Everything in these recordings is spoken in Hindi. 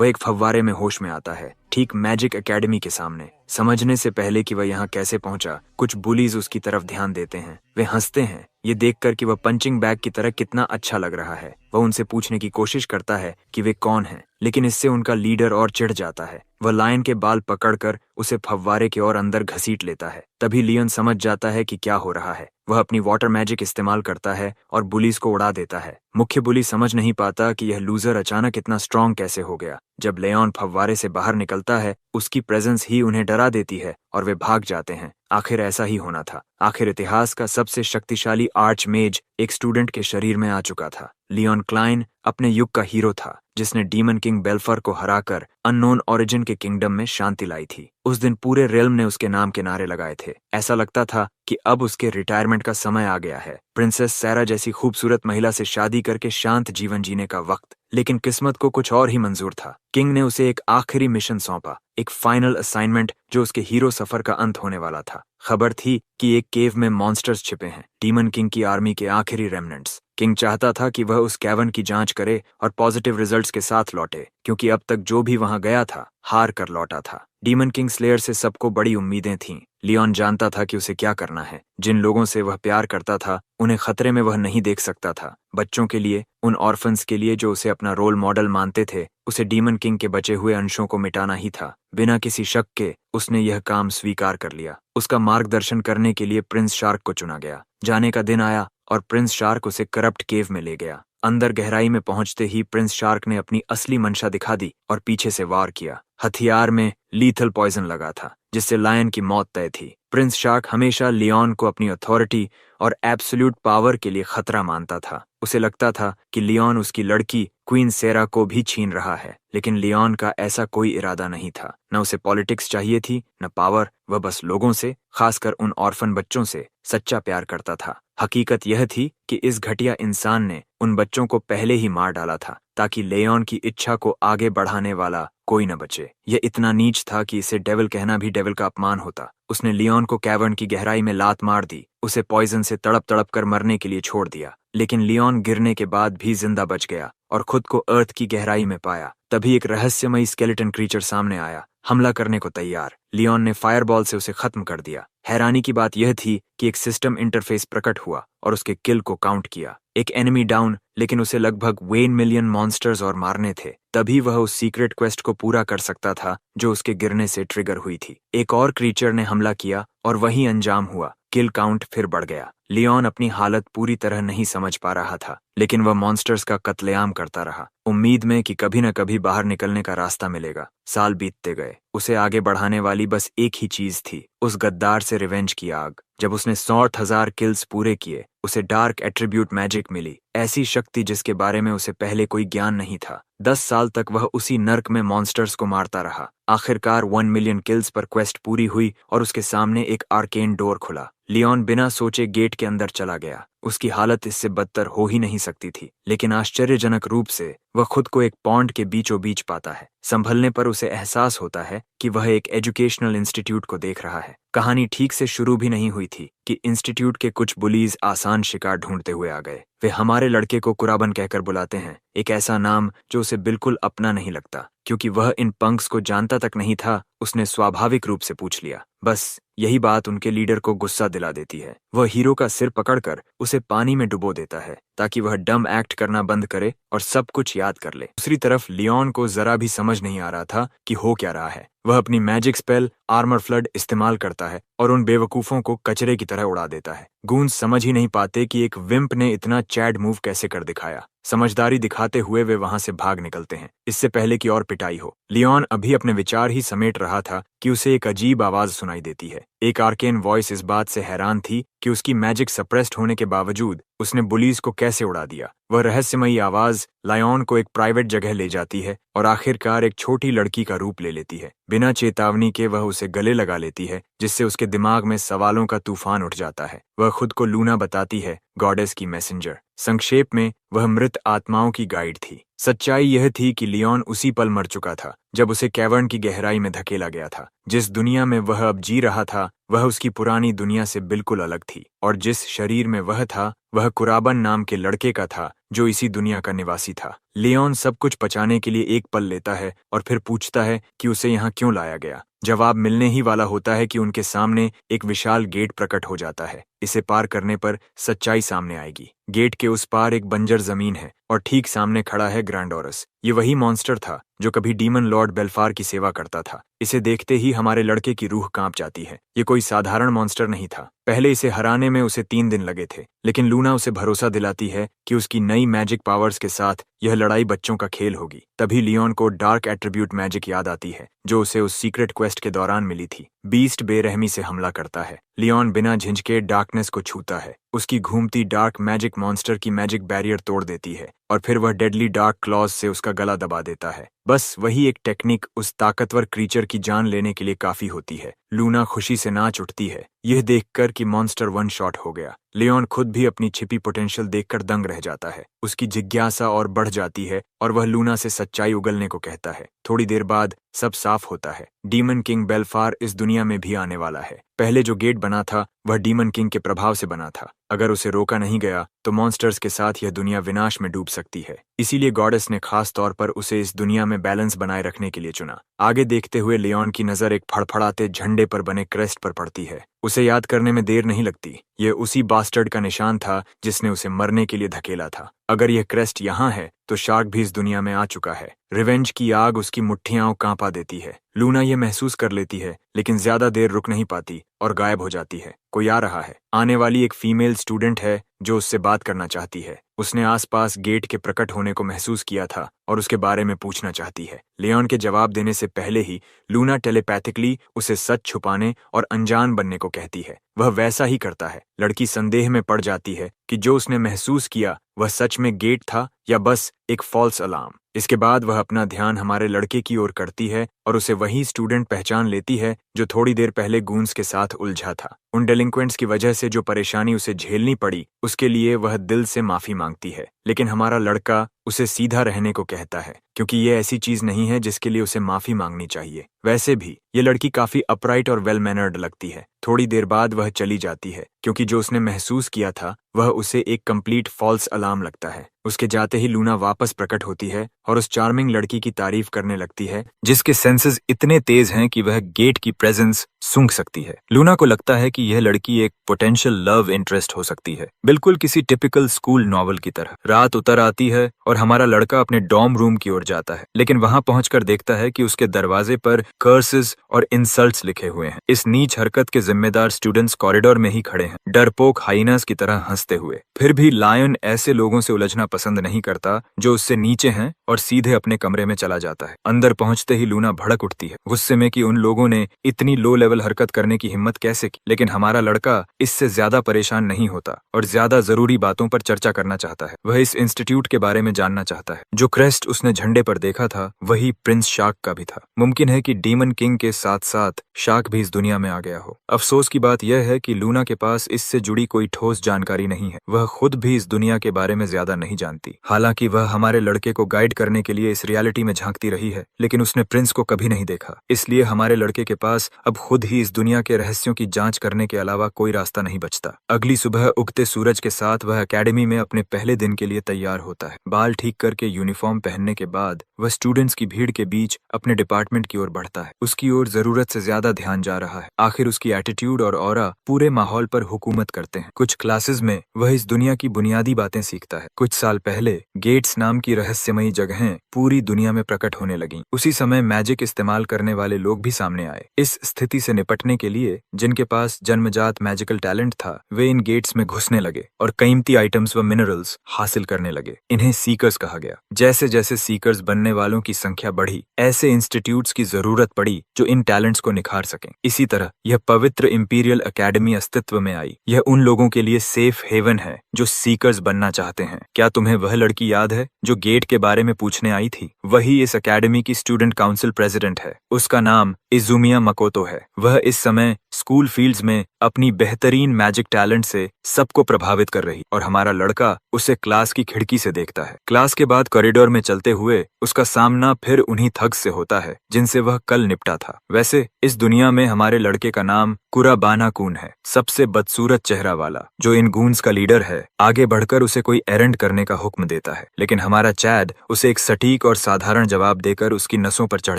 वह एक फव्वारे में होश में आता है, ठीक मैजिक एकेडमी के सामने। समझने से पहले कि वह यहाँ कैसे पहुंचा, कुछ बुलीज उसकी तरफ ध्यान देते हैं। वे हंसते हैं, ये देखकर कि वह पंचिंग बैग की तरह कितना अच्छा लग रहा है। वह उनसे पूछने की कोशिश करता है कि वे कौन हैं, लेकिन इससे उनका लीडर और चिढ़ जाता है। वह लायन के बाल पकड़कर उसे फव्वारे के और अंदर घसीट लेता है। तभी लियन समझ जाता है कि क्या हो रहा है। वह अपनी वाटर मैजिक इस्तेमाल करता है और बुलीज को उड़ा देता है। मुख्य बुली समझ नहीं पाता कि यह लूजर अचानक इतना स्ट्रांग कैसे हो गया। जब लेऑन फव्वारे से बाहर निकलता है, उसकी प्रेजेंस ही उन्हें डरा देती है और वे भाग जाते हैं। आखिर ऐसा ही होना था। आखिर इतिहास का सबसे शक्तिशाली आर्चमेज एक स्टूडेंट के शरीर में आ चुका था। लियोन क्लाइन अपने युग का हीरो था, जिसने डीमन किंग बेल्फर को हराकर अननोन ओरिजिन के किंगडम में शांति लाई थी। उस दिन पूरे रेल्म ने उसके नाम के नारे लगाए थे। ऐसा लगता था कि अब उसके रिटायरमेंट का समय आ गया है। प्रिंसेस सैरा जैसी खूबसूरत महिला से शादी करके शांत जीवन जीने का वक्त। लेकिन किस्मत को कुछ और ही मंजूर था। किंग ने उसे एक आखिरी मिशन सौंपा, एक फाइनल असाइनमेंट जो उसके हीरो सफर का अंत होने वाला था। खबर थी कि एक केव में मॉन्स्टर्स छिपे हैं, डीमन किंग की आर्मी के आखिरी रेमनेंट्स। किंग चाहता था कि वह उस कैवन की जांच करे और पॉजिटिव रिजल्ट्स के साथ लौटे, क्योंकि अब तक जो भी वहां गया था हार कर लौटा था। डीमन किंग स्लेयर से सबको बड़ी उम्मीदें थीं। लियोन जानता था कि उसे क्या करना है। जिन लोगों से वह प्यार करता था, उन्हें खतरे में वह नहीं देख सकता था। बच्चों के लिए, उन ऑर्फन्स के लिए जो उसे अपना रोल मॉडल मानते थे, उसे डीमन किंग के बचे हुए अंशों को मिटाना ही था। बिना किसी शक के उसने यह काम स्वीकार कर लिया। उसका मार्गदर्शन करने के लिए प्रिंस शार्क को चुना गया। जाने का दिन आया और प्रिंस शार्क उसे करप्ट केव में ले गया। अंदर गहराई में पहुंचते ही प्रिंस शार्क ने अपनी असली मंशा दिखा दी और पीछे से वार किया। हथियार में लीथल पॉइजन लगा था, जिससे लायन की मौत तय थी। प्रिंस शार्क हमेशा लियोन को अपनी अथॉरिटी और एब्सोल्यूट पावर के लिए खतरा मानता था। उसे लगता था कि लियोन उसकी लड़की क्वीन सेरा को भी छीन रहा है, लेकिन लियोन का ऐसा कोई इरादा नहीं था। न उसे पॉलिटिक्स चाहिए थी, न पावर। वह बस लोगों से, खासकर उन ऑर्फन बच्चों से सच्चा प्यार करता था। हकीकत यह थी कि इस घटिया इंसान ने उन बच्चों को पहले ही मार डाला था, ताकि लियोन की इच्छा को आगे बढ़ाने वाला कोई न बचे। यह इतना नीच था कि इसे डेविल कहना भी डेविल का अपमान होता। उसने लियोन को कैवर्न की गहराई में लात मार दी, उसे पॉइजन से तड़प तड़प कर मरने के लिए छोड़ दिया। लेकिन लियोन गिरने के बाद भी जिंदा बच गया और खुद को अर्थ की गहराई में पाया। तभी एक रहस्यमयी स्केलेटन क्रीचर सामने आया, हमला करने को तैयार। लियोन ने फायरबॉल से उसे खत्म कर दिया। हैरानी की बात यह थी कि एक सिस्टम इंटरफेस प्रकट हुआ और उसके किल को काउंट किया। एक एनिमी डाउन, लेकिन उसे लगभग 1 मिलियन मॉन्स्टर्स और मारने थे। तभी वह उस सीक्रेट क्वेस्ट को पूरा कर सकता था जो उसके गिरने से ट्रिगर हुई थी। एक और क्रीचर ने हमला किया और वही अंजाम हुआ। किल काउंट फिर बढ़ गया। लियोन अपनी हालत पूरी तरह नहीं समझ पा रहा था, लेकिन वह मॉन्स्टर्स का कत्लेआम करता रहा, उम्मीद में कि कभी न कभी बाहर निकलने का रास्ता मिलेगा। साल बीतते गए। उसे आगे बढ़ाने वाली बस एक ही चीज थी, उस गद्दार से रिवेंज की आग। जब उसने 60,000 किल्स पूरे किए, उसे डार्क एट्रीब्यूट मैजिक मिली, ऐसी शक्ति जिसके बारे में उसे पहले कोई ज्ञान नहीं था। 10 साल तक वह उसी नर्क में मॉन्स्टर्स को मारता रहा। आखिरकार 1 मिलियन किल्स पर क्वेस्ट पूरी हुई और उसके सामने एक आर्केन डोर खुला। लियोन बिना सोचे गेट के अंदर चला गया। उसकी हालत इससे बदतर हो ही नहीं सकती थी, लेकिन आश्चर्यजनक रूप से वह खुद को एक पॉन्ड के बीचों बीच पाता है। संभलने पर उसे एहसास होता है कि वह एक एजुकेशनल इंस्टीट्यूट को देख रहा है। कहानी ठीक से शुरू भी नहीं हुई थी कि इंस्टीट्यूट के कुछ बुलीज आसान शिकार ढूंढते हुए आ गए। वे हमारे लड़के को कुराबन कहकर बुलाते हैं, एक ऐसा नाम जो उसे बिल्कुल अपना नहीं लगता। क्योंकि वह इन पंक्स को जानता तक नहीं था, उसने स्वाभाविक रूप से पूछ लिया। बस यही बात उनके लीडर को गुस्सा दिला देती है। वह हीरो का सिर पकड़कर उसे पानी में डुबो देता है, ताकि वह डम एक्ट करना बंद करे और सब कुछ याद कर ले। दूसरी तरफ लियोन को जरा भी समझ नहीं आ रहा था कि हो क्या रहा है। वह अपनी मैजिक स्पेल आर्मर फ्लड इस्तेमाल करता है और उन बेवकूफों को कचरे की तरह उड़ा देता है। गूंज समझ ही नहीं पाते कि एक विम्प ने इतना चैड मूव कैसे कर दिखाया। समझदारी दिखाते हुए वे वहां से भाग निकलते हैं, इससे पहले कि और पिटाई हो। लियोन अभी अपने विचार ही समेट रहा था कि उसे एक अजीब आवाज सुनाई देती है। एक आर्केन वॉइस इस बात से हैरान थी कि उसकी मैजिक सप्रेस्ड होने के बावजूद उसने बुलीज को कैसे उड़ा दिया। वह रहस्यमयी आवाज लायन को एक प्राइवेट जगह ले जाती है और आखिरकार एक छोटी लड़की का रूप ले लेती है। बिना चेतावनी के वह उसे गले लगा लेती है जिससे उसके दिमाग में सवालों का तूफान उठ जाता है। वह खुद को लूना बताती है, गॉडेस की मैसेंजर। संक्षेप में वह मृत आत्माओं की गाइड थी। सच्चाई यह थी कि लियोन उसी पल मर चुका था जब उसे कैवर्न की गहराई में धकेला गया था। जिस दुनिया में वह अब जी रहा था वह उसकी पुरानी दुनिया से बिल्कुल अलग थी, और जिस शरीर में वह था वह कुराबन नाम के लड़के का था जो इसी दुनिया का निवासी था। लियोन सब कुछ पचाने के लिए एक पल लेता है और फिर पूछता है कि उसे यहाँ क्यों लाया गया। जवाब मिलने ही वाला होता है कि उनके सामने एक विशाल गेट प्रकट हो जाता है। इसे पार करने पर सच्चाई सामने आएगी। गेट के उस पार एक बंजर जमीन है और ठीक सामने खड़ा है ग्रैंडोरस। ये वही मॉन्स्टर था जो कभी डीमन लॉर्ड बेल्फार की सेवा करता था। इसे देखते ही हमारे लड़के की रूह कांप जाती है। ये कोई साधारण मॉन्स्टर नहीं था। पहले इसे हराने में उसे 3 दिन लगे थे, लेकिन लूना उसे भरोसा दिलाती है कि उसकी नई मैजिक पावर्स के साथ यह लड़ाई बच्चों का खेल होगी। तभी लियोन को डार्क एट्रीब्यूट मैजिक याद आती है जो उसे उस सीक्रेट क्वेस्ट के दौरान मिली थी। बीस्ट बेरहमी से हमला करता है। लियोन बिना झिझके डार्कनेस को छूता है। उसकी घूमती डार्क मैजिक मॉन्स्टर की मैजिक बैरियर तोड़ देती है और फिर वह डेडली डार्क क्लॉज से उसका गला दबा देता है। बस वही एक टेक्निक उस ताकतवर क्रीचर की जान लेने के लिए काफी होती है। लूना खुशी से नाच उठती है यह देखकर कि मॉन्स्टर 1 शॉट हो गया। लियोन खुद भी अपनी छिपी पोटेंशियल देखकर दंग रह जाता है। उसकी जिज्ञासा और बढ़ जाती है और वह लूना से सच्चाई उगलने को कहता है। थोड़ी देर बाद सब साफ होता है। डीमन किंग बेल्फार इस दुनिया में भी आने वाला है। पहले जो गेट बना था वह डीमन किंग के प्रभाव से बना था। अगर उसे रोका नहीं गया तो मॉन्स्टर्स के साथ यह दुनिया विनाश में डूब सकती है। इसीलिए गॉडेस ने खास तौर पर उसे इस दुनिया में बैलेंस बनाए रखने के लिए चुना। आगे देखते हुए लियोन की नजर एक फड़फड़ाते झंडे पर बने क्रेस्ट पर पड़ती है। उसे याद करने में देर नहीं लगती। यह उसी बास्टर्ड का निशान था जिसने उसे मरने के लिए धकेला था। अगर यह क्रेस्ट यहाँ है तो शार्क भी इस दुनिया में आ चुका है। रिवेंज की आग उसकी मुट्ठियां कांपा देती है। लूना यह महसूस कर लेती है, लेकिन ज्यादा देर रुक नहीं पाती और गायब हो जाती है। कोई आ रहा है। आने वाली एक फीमेल स्टूडेंट है जो उससे बात करना चाहती है। उसने आसपास गेट के प्रकट होने को महसूस किया था और उसके बारे में पूछना चाहती है। लियोन के जवाब देने से पहले ही लूना टेलीपैथिकली उसे सच छुपाने और अनजान बनने को कहती है। वह वैसा ही करता है। लड़की संदेह में पड़ जाती है कि जो उसने महसूस किया वह सच में गेट था या बस एक फॉल्स अलार्म। इसके बाद वह अपना ध्यान हमारे लड़के की ओर करती है और उसे वही स्टूडेंट पहचान लेती है जो थोड़ी देर पहले गूंस के साथ उलझा था। उन डेलिंक्वेंट्स की वजह से जो परेशानी उसे झेलनी पड़ी उसके लिए वह दिल से माफी मांगती है, लेकिन हमारा लड़का उसे सीधा रहने को कहता है क्योंकि ये ऐसी चीज नहीं है जिसके लिए उसे माफी मांगनी चाहिए। वैसे भी ये लड़की काफी अपराइट और वेल मैनर्ड लगती है। थोड़ी देर बाद वह चली जाती है क्योंकि जो उसने महसूस किया था वह उसे एक कंप्लीट फॉल्स अलार्म लगता है। उसके जाते ही लूना वापस प्रकट होती है और उस चार्मिंग लड़की की तारीफ करने लगती है जिसके सेंसेस इतने तेज हैं कि वह गेट की प्रेजेंस सूंघ सकती है। लूना को लगता है कि यह लड़की एक पोटेंशियल लव इंटरेस्ट हो सकती है, बिल्कुल किसी टिपिकल स्कूल नॉवल की तरह। रात उतर आती है और हमारा लड़का अपने डॉर्म रूम की ओर जाता है, लेकिन वहां पहुंचकर देखता है कि उसके दरवाजे पर कर्सेस और इंसल्ट्स लिखे हुए हैं। इस नीच हरकत के जिम्मेदार स्टूडेंट्स कॉरिडोर में ही खड़े हैं, डरपोक हाइनास की तरह हंसते हुए। फिर भी लायन ऐसे लोगों से उलझना पसंद नहीं करता जो उससे नीचे हैं और सीधे अपने कमरे में चला जाता है। अंदर पहुंचते ही लूना भड़क उठती है, गुस्से में कि उन लोगों ने इतनी लो लेवल हरकत करने की हिम्मत कैसे की। लेकिन हमारा लड़का इससे ज्यादा परेशान नहीं होता और ज्यादा जरूरी बातों पर चर्चा करना चाहता है। वह इस इंस्टीट्यूट के बारे में जानना चाहता है। जो क्रेस्ट उसने झंडे पर देखा था वही प्रिंस शार्क का भी था। मुमकिन है कि डीमन किंग के साथ साथ शार्क भी इस दुनिया में आ गया हो। अफसोस की बात यह है कि लूना के पास इससे जुड़ी कोई ठोस जानकारी नहीं है। वह खुद भी इस दुनिया के बारे में ज्यादा नहीं जानती। हालांकि वह हमारे लड़के को गाइड करने के लिए इस रियलिटी में झांकती रही है, लेकिन उसने प्रिंस को कभी नहीं देखा। इसलिए हमारे लड़के के पास अब खुद ही इस दुनिया के रहस्यों की जांच करने के अलावा कोई रास्ता नहीं बचता। अगली सुबह उगते सूरज के साथ वह एकेडमी में अपने पहले दिन के लिए तैयार होता है। बाल ठीक करके यूनिफॉर्म पहनने के बाद वह स्टूडेंट्स की भीड़ के बीच अपने डिपार्टमेंट की ओर बढ़ता है। उसकी ओर जरूरत से ज्यादा ध्यान जा रहा है। आखिर उसकी एटीट्यूड और ऑरा पूरे माहौल पर हुकूमत करते हैं। कुछ क्लासेस में वह इस दुनिया की बुनियादी बातें सीखता है। कुछ साल पहले गेट्स नाम की रहस्यमयी जगहें पूरी दुनिया में प्रकट होने लगीं। उसी समय मैजिक इस्तेमाल करने वाले लोग भी सामने आए। इस स्थिति से निपटने के लिए जिनके पास जन्मजात मैजिकल टैलेंट था वे इन गेट्स में घुसने लगे और कीमती आइटम्स व मिनरल्स हासिल करने लगे। इन्हें सीकर्स कहा गया। जैसे जैसे सीकर्स बनने वालों की संख्या बढ़ी, ऐसे इंस्टीट्यूट्स की जरूरत पड़ी जो इन टैलेंट्स को निखार सकें। इसी तरह यह पवित्र इंपीरियल एकेडमी अस्तित्व में आई। यह उन लोगों के लिए सेफ हेवन है जो सीकर्स बनना चाहते हैं। क्या तुम्हें वह लड़की याद है जो गेट के बारे में पूछने आई थी? वही इस एकेडमी की स्टूडेंट काउंसिल प्रेसिडेंट है। उसका नाम इजुमिया मकोतो है। वह इस समय स्कूल फील्ड्स में अपनी बेहतरीन मैजिक टैलेंट से सबको प्रभावित कर रही और हमारा लड़का उसे क्लास की खिड़की से देखता है। क्लास के बाद कॉरिडोर में चलते हुए उसका सामना फिर उन्हीं थग्स से होता है जिनसे वह कल निपटा था। वैसे इस दुनिया में हमारे लड़के का नाम कुराबाना कून है, सबसे बदसूरत चेहरा वाला, जो इन गूंस का लीडर है। आगे बढ़कर उसे कोई एरेंड करने का हुक्म देता है, लेकिन हमारा चैड उसे एक सटीक और साधारण जवाब देकर उसकी नसों पर चढ़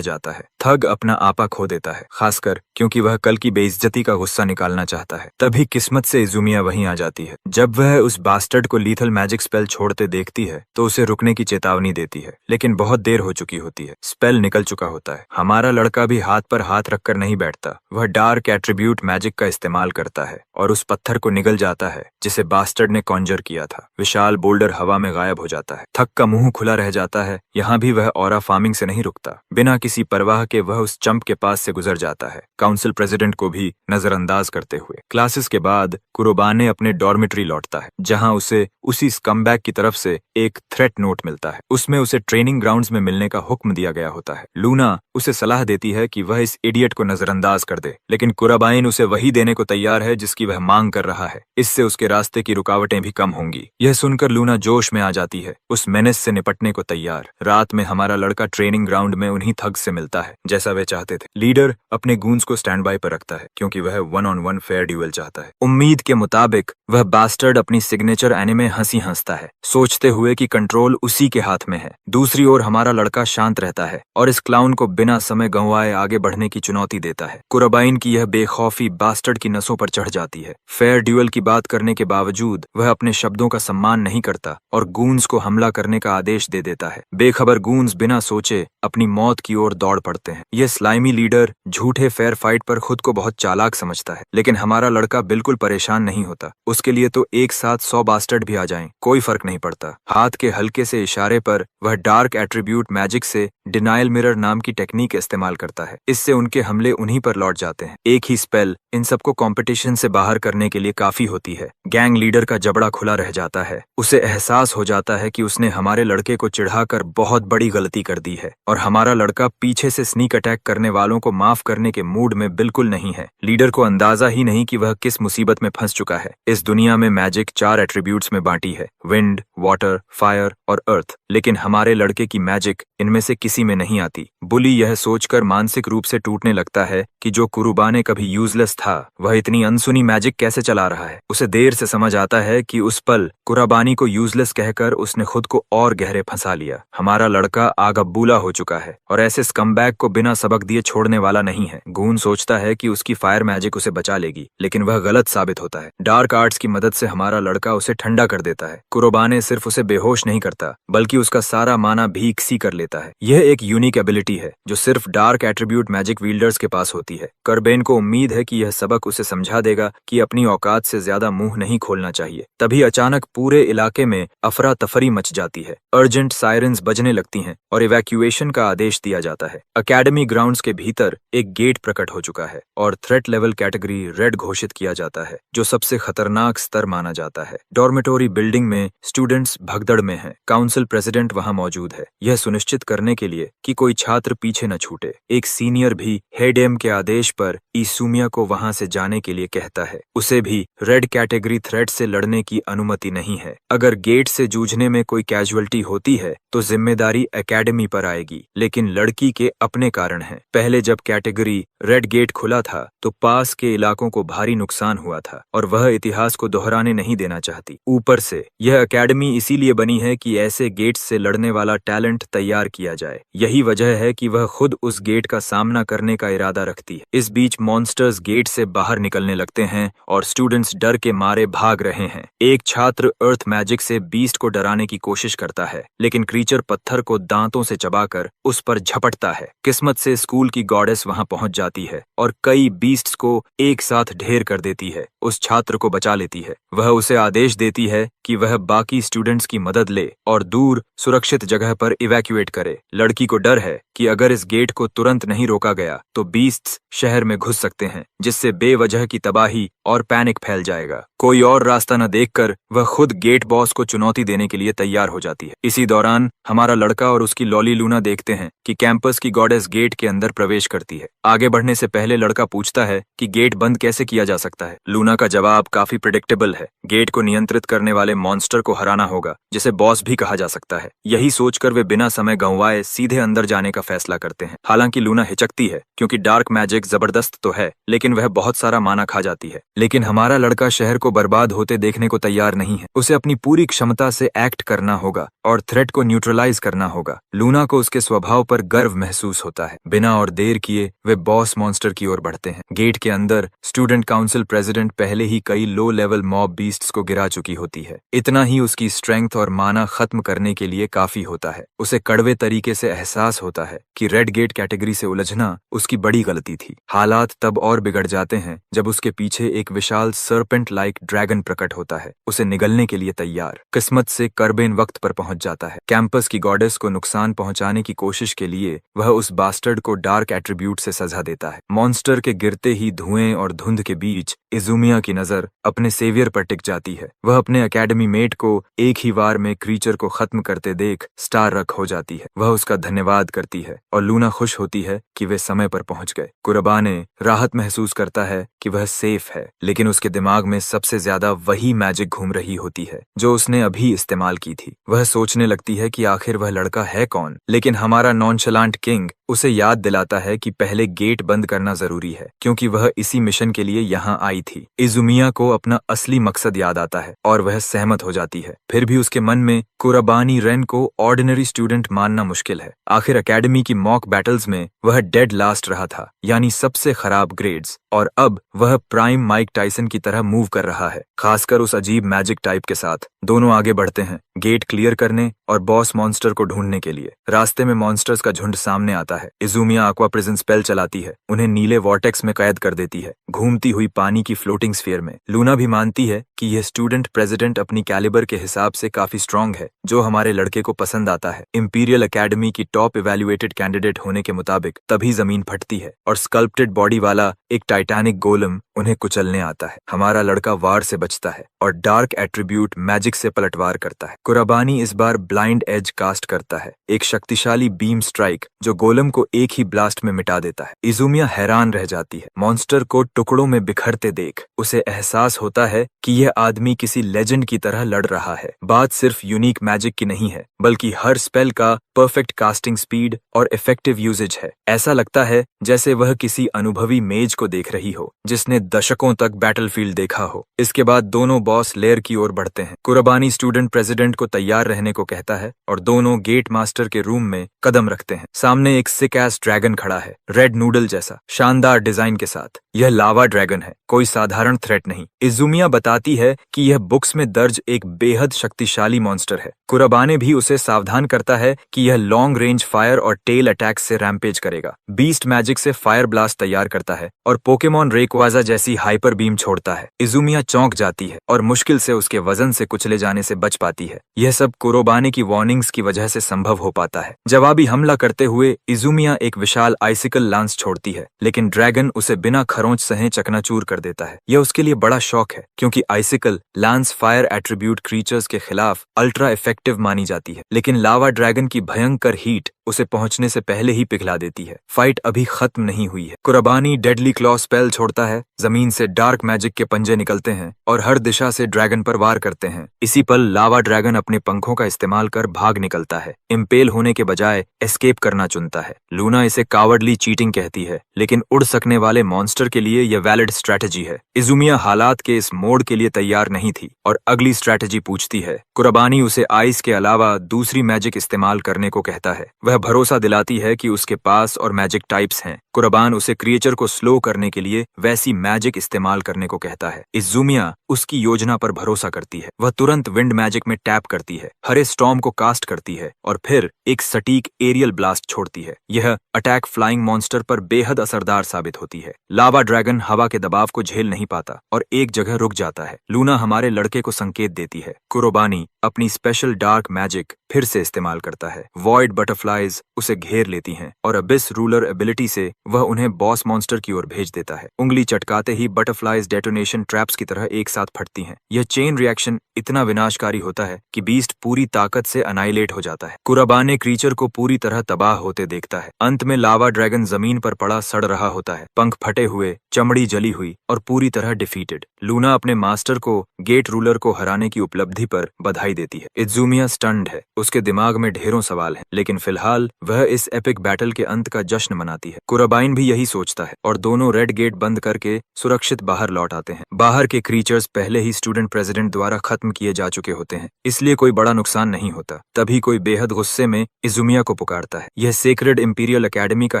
जाता है। थग अपना आपा खो देता है, खासकर क्योंकि वह कल की बेइज्जती का गुस्सा निकालना चाहता है। तभी किस्मत से इजुमिया वहीं आ जाती है। जब वह उस बास्टर्ड को लीथल मैजिक स्पेल छोड़ते देखती है तो उसे रुकने की चेतावनी देती है, लेकिन बहुत देर हो चुकी होती है। स्पेल निकल चुका होता है। हमारा लड़का भी हाथ पर हाथ रखकर नहीं बैठता। वह डार्क एट्रीब्यूट मैजिक का इस्तेमाल करता है और उस पत्थर को निगल जाता है जिसे बास्टर्ड ने कॉन्जर किया था। विशाल बोल्डर हवा में गायब हो जाता है। थक का मुंह खुला रह जाता है। यहाँ भी वह ऑरा फार्मिंग से नहीं रुकता। बिना किसी परवाह के वह उस चंप के पास से गुजर जाता है, काउंसिल प्रेसिडेंट को भी नजरअंदाज करते हुए। क्लासेस के बाद कुरोबाने अपने डॉर्मिटरी लौटता है, जहाँ उसे उसी स्कमबैग की तरफ से एक थ्रेट नोट मिलता है। उसमें उसे ट्रेनिंग ग्राउंड्स में मिलने का हुक्म दिया गया होता है। लूना उसे सलाह देती है कि वह इस इडियट को नजरअंदाज कर दे, लेकिन कुराबाइन उसे वही देने को तैयार है जिसकी वह मांग कर रहा है। इससे उसके रास्ते की रुकावटें भी कम होंगी। यह सुनकर लूना जोश में आ जाती है, उस मेनेस से निपटने को तैयार। रात में हमारा लड़का ट्रेनिंग ग्राउंड में उन्हीं थग से मिलता है जैसा वे चाहते थे। लीडर अपने गूंज को स्टैंड बाय पर रखता है क्योंकि वह 1-on-1 फेयर ड्यूएल चाहता है। उम्मीद के मुताबिक वह बास्टर्ड अपनी सिग्नेचर एनिमे हंसी हंसता है, सोचते हुए कि कंट्रोल उसी के हाथ में है। दूसरी ओर हमारा लड़का शांत रहता है और इस क्लाउन को बिना समय गंवाए आगे बढ़ने की चुनौती देता है। कुराबाइन की यह बेखौफी बास्टर्ड की नसों पर चढ़ जाती है। फेयर ड्यूएल की बात करने के बावजूद वह अपने शब्दों का सम्मान नहीं करता और गूंज को हमला करने का आदेश दे देता है। बेखबर गूंज बिना सोचे अपनी मौत की ओर दौड़ पड़ते हैं। यह स्लाइमी लीडर झूठे फेयर फाइट पर खुद को बहुत चालाक समझता है, लेकिन हमारा लड़का बिल्कुल परेशान नहीं होता। उसके लिए तो एक साथ 100 बास्टर्ड भी आ जाएं, कोई फर्क नहीं पड़ता। हाथ के हल्के से इशारे पर वह डार्क एट्रीब्यूट मैजिक से डिनायल मिरर नाम की टेक्निक इस्तेमाल करता है। इससे उनके हमले उन्हीं पर लौट जाते हैं। एक ही स्पेल इन सबको कंपटीशन से बाहर करने के लिए काफी होती है। गैंग लीडर का जबड़ा खुला रह जाता है। उसे एहसास हो जाता है कि उसने हमारे लड़के को चिढ़ाकर बहुत बड़ी गलती कर दी है और हमारा लड़का पीछे से स्नीक अटैक करने वालों को माफ करने के मूड में बिल्कुल नहीं है। लीडर को अंदाजा ही नहीं कि वह किस मुसीबत में फंस चुका है। इस दुनिया में मैजिक 4 एट्रीब्यूट्स में बांटी है, विंड, वाटर, फायर और अर्थ, लेकिन हमारे लड़के की मैजिक इनमें से किसी में नहीं आती। बुली यह सोचकर मानसिक रूप से टूटने लगता है कि जो कुरुबाने कभी यूजलेस था वह इतनी अनसुनी मैजिक कैसे चला रहा है। उसे देर से समझ आता है कि उस पल कुराबानी को यूजलेस कहकर उसने खुद को और गहरे फंसा लिया। हमारा लड़का आगब्बूला हो चुका है और ऐसे स्कमबैग को बिना सबक दिए छोड़ने वाला नहीं है। गून सोचता है कि उसकी फायर मैजिक उसे बचा लेगी, लेकिन वह गलत साबित होता है। डार्क आर्ट्स की मदद से हमारा लड़का उसे ठंडा कर देता है। कुरोबाने सिर्फ उसे बेहोश नहीं करता बल्कि उसका सारा माना भीख सी कर लेता है। यह एक यूनिक एबिलिटी है जो सिर्फ डार्क एट्रीब्यूट मैजिक वील्डर्स के पास होती है। करबेन को उम्मीद है कि यह सबक उसे समझा देगा कि अपनी औकात से ज्यादा मुंह नहीं खोलना चाहिए। तभी अचानक पूरे इलाके में अफरा तफरी मच जाती है। अर्जेंट सायरन्स बजने लगती हैं और इवैक्यूएशन का आदेश दिया जाता है। एकेडमी ग्राउंड्स के भीतर एक गेट प्रकट हो चुका है और थ्रेट लेवल कैटेगरी रेड घोषित किया जाता है, जो सबसे खतरनाक स्तर माना जाता है। डॉर्मेटोरी बिल्डिंग में स्टूडेंट्स भगदड़ में हैं। काउंसिल प्रेसिडेंट वहां मौजूद है, यह सुनिश्चित करने के लिए कि कोई छात्र पीछे न छूटे। एक सीनियर भी हेडेम के आदेश पर इसूमिया को वहां से जाने के लिए कहता है। उसे भी रेड कैटेगरी थ्रेट से लड़ने की अनुमति नहीं है। अगर गेट से जूझने में कोई कैजुअलिटी होती है तो जिम्मेदारी एकेडमी पर आएगी, लेकिन लड़की के अपने कारण है। पहले जब कैटेगरी रेड गेट खुला था तो पास के इलाकों को भारी नुकसान हुआ था और वह इतिहास को दोहराने नहीं देना चाहती। ऊपर से यह एकेडमी इसीलिए बनी है कि ऐसे गेट्स से लड़ने वाला टैलेंट तैयार किया जाए। यही वजह है कि वह खुद उस गेट का सामना करने का इरादा रखती है। इस बीच मॉन्स्टर्स गेट से बाहर निकलने लगते हैं और स्टूडेंट्स डर के मारे भाग रहे हैं। एक छात्र अर्थ मैजिक से बीस्ट को डराने की कोशिश करता है, लेकिन क्रीचर पत्थर को दांतों से चबाकर उस पर झपटता है। किस्मत से स्कूल की गॉडेस वहां पहुंच जाती है और कई बीस्ट्स को एक साथ ढेर कर देती है। उस छात्र को बचा लेती है। वह उसे आदेश देती है कि वह बाकी स्टूडेंट्स की मदद ले और दूर सुरक्षित जगह पर इवैक्यूएट करे। लड़की को डर है कि अगर इस गेट को तुरंत नहीं रोका गया तो बीस्ट्स बॉस शहर में घुस सकते हैं, जिससे बेवजह की तबाही और पैनिक फैल जाएगा। कोई और रास्ता न देखकर वह खुद गेट बॉस को चुनौती देने के लिए तैयार हो जाती है। इसी दौरान हमारा लड़का और उसकी लॉली लूना देखते हैं कि कैंपस की गॉडेस गेट के अंदर प्रवेश करती है। आगे बढ़ने से पहले लड़का पूछता है कि गेट बंद कैसे किया जा सकता है। लूना का जवाब काफी प्रिडिक्टेबल है। गेट को नियंत्रित करने वाले मॉन्स्टर को हराना होगा, जिसे बॉस भी कहा जा सकता है। यही सोचकर वे बिना समय गंवाए सीधे अंदर जाने का फैसला करते हैं। हालांकि लूना हिचकती है, क्योंकि डार्क मैजिक जबरदस्त तो है, लेकिन वह बहुत सारा माना खा जाती है। लेकिन हमारा लड़का शहर को बर्बाद होते देखने को तैयार नहीं है। उसे अपनी पूरी क्षमता से एक्ट करना होगा और थ्रेट को न्यूट्रलाइज करना होगा। लूना को उसके स्वभाव पर गर्व महसूस होता है। बिना और देर किए वे बॉस मॉन्स्टर की ओर बढ़ते हैं। गेट के अंदर स्टूडेंट काउंसिल प्रेसिडेंट पहले ही कई लो लेवल मॉब बीस्ट्स को गिरा चुकी होती है। इतना ही उसकी स्ट्रेंथ और माना खत्म करने के लिए काफी होता है। उसे कड़वे तरीके से एहसास होता है कि रेड गेट कैटेगरी से उलझना उसकी बड़ी गलती थी। हालात तब और बिगड़ जाते हैं जब उसके पीछे एक विशाल सर्पेंट लाइक ड्रैगन प्रकट होता है, उसे निगलने के लिए तैयार। किस्मत से कर्बेन वक्त पर पहुंच जाता है। कैंपस की गॉडेस को नुकसान पहुंचाने की कोशिश के लिए वह उस बास्टर्ड को डार्क एट्रीब्यूट से सजा देता है। मॉन्स्टर के गिरते ही धुएं और धुंध के बीच इजुमिया की नजर अपने सेवियर पर टिक जाती है। वह अपने एकेडमी मेट को एक ही वार में क्रीचर को खत्म करते देख स्टार रख हो जाती है। वह उसका धन्यवाद करती है और लूना खुश होती है कि वे समय पर पहुंच गए। कुरबाने राहत महसूस करता है कि वह सेफ है, लेकिन उसके दिमाग में सबसे ज्यादा वही मैजिक घूम रही होती है जो उसने अभी इस्तेमाल की थी। वह सोचने लगती है कि आखिर वह लड़का है कौन, लेकिन हमारा नॉनशलांट किंग उसे याद दिलाता है कि पहले गेट बंद करना जरूरी है, क्योंकि वह इसी मिशन के लिए यहाँ आई थी। इजुमिया को अपना असली मकसद याद आता है और वह सहमत हो जाती है। फिर भी उसके मन में कुरबानी रेन को ऑर्डिनरी स्टूडेंट मानना मुश्किल है। आखिर एकेडमी की मॉक बैटल्स में वह डेड लास्ट रहा था, यानी सबसे खराब ग्रेड्स, और अब वह प्राइम माइक टाइसन की तरह मूव कर रहा है, खासकर उस अजीब मैजिक टाइप के साथ। दोनों आगे बढ़ते हैं गेट क्लियर करने और बॉस मॉन्स्टर को ढूंढने के लिए। रास्ते में मॉन्स्टर्स का झुंड सामने आता है। इजुमिया aqua प्रिजन स्पेल चलाती है, उन्हें नीले वॉर्टेक्स में कैद कर देती है, घूमती हुई पानी की फ्लोटिंग स्फीयर में। लूना भी मानती है कि यह स्टूडेंट प्रेसिडेंट अपनी कैलिबर के हिसाब से काफी स्ट्रांग है, जो हमारे लड़के को पसंद आता है। इंपीरियल एकेडमी की टॉप इवेल्युएटेड कैंडिडेट होने के मुताबिक तभी जमीन फटती है और स्कल्प्टेड बॉडी वाला एक टाइटैनिक गोलम उन्हें कुचलने आता है। हमारा लड़का वार से बचता है और डार्क एट्रीब्यूट मैजिक से पलटवार करता है। कुराबानी इस बार ब्लाइंड एज कास्ट करता है, एक शक्तिशाली बीम स्ट्राइक जो गोलम को एक ही ब्लास्ट में मिटा देता है। इजुमिया हैरान रह जाती है। मॉन्स्टर को टुकड़ों में बिखरते देख उसे एहसास होता है कि यह आदमी किसी लेजेंड की तरह लड़ रहा है। बात सिर्फ यूनिक मैजिक की नहीं है, बल्कि हर स्पेल का परफेक्ट कास्टिंग स्पीड और इफेक्टिव यूजेज है। ऐसा लगता है जैसे वह किसी अनुभवी मेज को देख रही हो, जिसने दशकों तक बैटलफील्ड देखा हो। इसके बाद दोनों बॉस लेयर की ओर बढ़ते हैं। कुरबानी स्टूडेंट प्रेसिडेंट को तैयार रहने को कहता है और दोनों गेट मास्टर के रूम में कदम रखते हैं। सामने एक सिक एस ड्रैगन खड़ा है, रेड नूडल जैसा शानदार डिजाइन के साथ। यह लावा ड्रैगन है, कोई साधारण थ्रेट नहीं। इजुमिया बताती है कि यह बुक्स में दर्ज एक बेहद शक्तिशाली मॉन्स्टर है। कुरबाने भी उसे सावधान करता है कि यह लॉन्ग रेंज फायर और टेल अटैक से रैम्पेज करेगा। बीस्ट मैजिक से फायर ब्लास्ट तैयार करता है और पोकेमॉन रेक्वाजा जैसी हाइपर बीम छोड़ता है। इजुमिया चौंक जाती है और मुश्किल से उसके वजन से कुचले जाने से बच पाती है। यह सब कुरबाने की वार्निंग्स की वजह से संभव हो पाता है। जवाबी हमला करते हुए इजुमिया एक विशाल आइसिकल लांस छोड़ती है, लेकिन ड्रैगन उसे बिना खरोंच सहे चकनाचूर कर देता है। यह उसके लिए बड़ा शौक है, क्योंकि आइसिकल लांस फायर एट्रीब्यूट क्रीचर्स के खिलाफ अल्ट्रा इफेक्टिव मानी जाती है। लेकिन लावा ड्रैगन की भयंकर हीट उसे पहुंचने से पहले ही पिघला देती है। फाइट अभी खत्म नहीं हुई है। कुरबानी डेडली क्लॉ स्पेल छोड़ता है, जमीन से डार्क मैजिक के पंजे निकलते हैं और हर दिशा से ड्रैगन पर वार करते हैं। इसी पल लावा ड्रैगन अपने पंखों का इस्तेमाल कर भाग निकलता है, इम्पेल होने के बजाय एस्केप करना चुनता है। लूना इसे कावर्डली चीटिंग कहती है, लेकिन उड़ सकने वाले मॉन्स्टर के लिए यह वैलिड स्ट्रैटेजी है। इजुमिया हालात के इस मोड़ के लिए तैयार नहीं थी और अगली स्ट्रैटेजी पूछती है। कुरबानी उसे आइस के अलावा दूसरी मैजिक इस्तेमाल करने को कहता है। वह भरोसा दिलाती है कि उसके पास और मैजिक टाइप्स हैं। कुरबान उसे क्रिएचर को स्लो करने के लिए वैसी मैजिक इस्तेमाल करने को कहता है। इजुमिया उसकी योजना पर भरोसा करती है। वह तुरंत विंड मैजिक में टैप करती है, हरे स्टॉर्म को कास्ट करती है और फिर एक सटीक एरियल ब्लास्ट छोड़ती है। यह अटैक फ्लाइंग मॉन्स्टर पर बेहद असरदार साबित होती है। लावा ड्रैगन हवा के दबाव को झेल नहीं पाता और एक जगह रुक जाता है। लूना हमारे लड़के को संकेत देती है। कुरबानी अपनी स्पेशल डार्क मैजिक फिर से इस्तेमाल करता है। वॉइड बटरफ्लाइज उसे घेर लेती हैं और अबिस रूलर एबिलिटी से वह उन्हें बॉस मॉन्स्टर की ओर भेज देता है। उंगली चटकाते ही बटरफ्लाइज डेटोनेशन ट्रैप्स की तरह एक साथ फटती हैं। यह चेन रिएक्शन इतना विनाशकारी होता है कि बीस्ट पूरी ताकत से अनाइलेट हो जाता है। कुराबाने क्रीचर को पूरी तरह तबाह होते देखता है। अंत में लावा ड्रैगन जमीन पर पड़ा सड़ रहा होता है, पंख फटे हुए, चमड़ी जली हुई और पूरी तरह डिफीटेड। लूना अपने मास्टर को, गेट रूलर को हराने की उपलब्धि पर बधाई देती है। इज़ुमिया स्टन्ड है, उसके दिमाग में ढेरों सवाल हैं, लेकिन फिलहाल वह इस एपिक बैटल के अंत का जश्न मनाती है। कुराबाइन भी यही सोचता है और दोनों रेड गेट बंद करके सुरक्षित बाहर लौट आते हैं। बाहर के क्रीचर्स पहले ही स्टूडेंट प्रेसिडेंट द्वारा खत्म किए जा चुके होते हैं, इसलिए कोई बड़ा नुकसान नहीं होता। तभी कोई बेहद गुस्से में इज़ुमिया को पुकारता है। यह सेक्रेड इंपीरियल एकेडमी का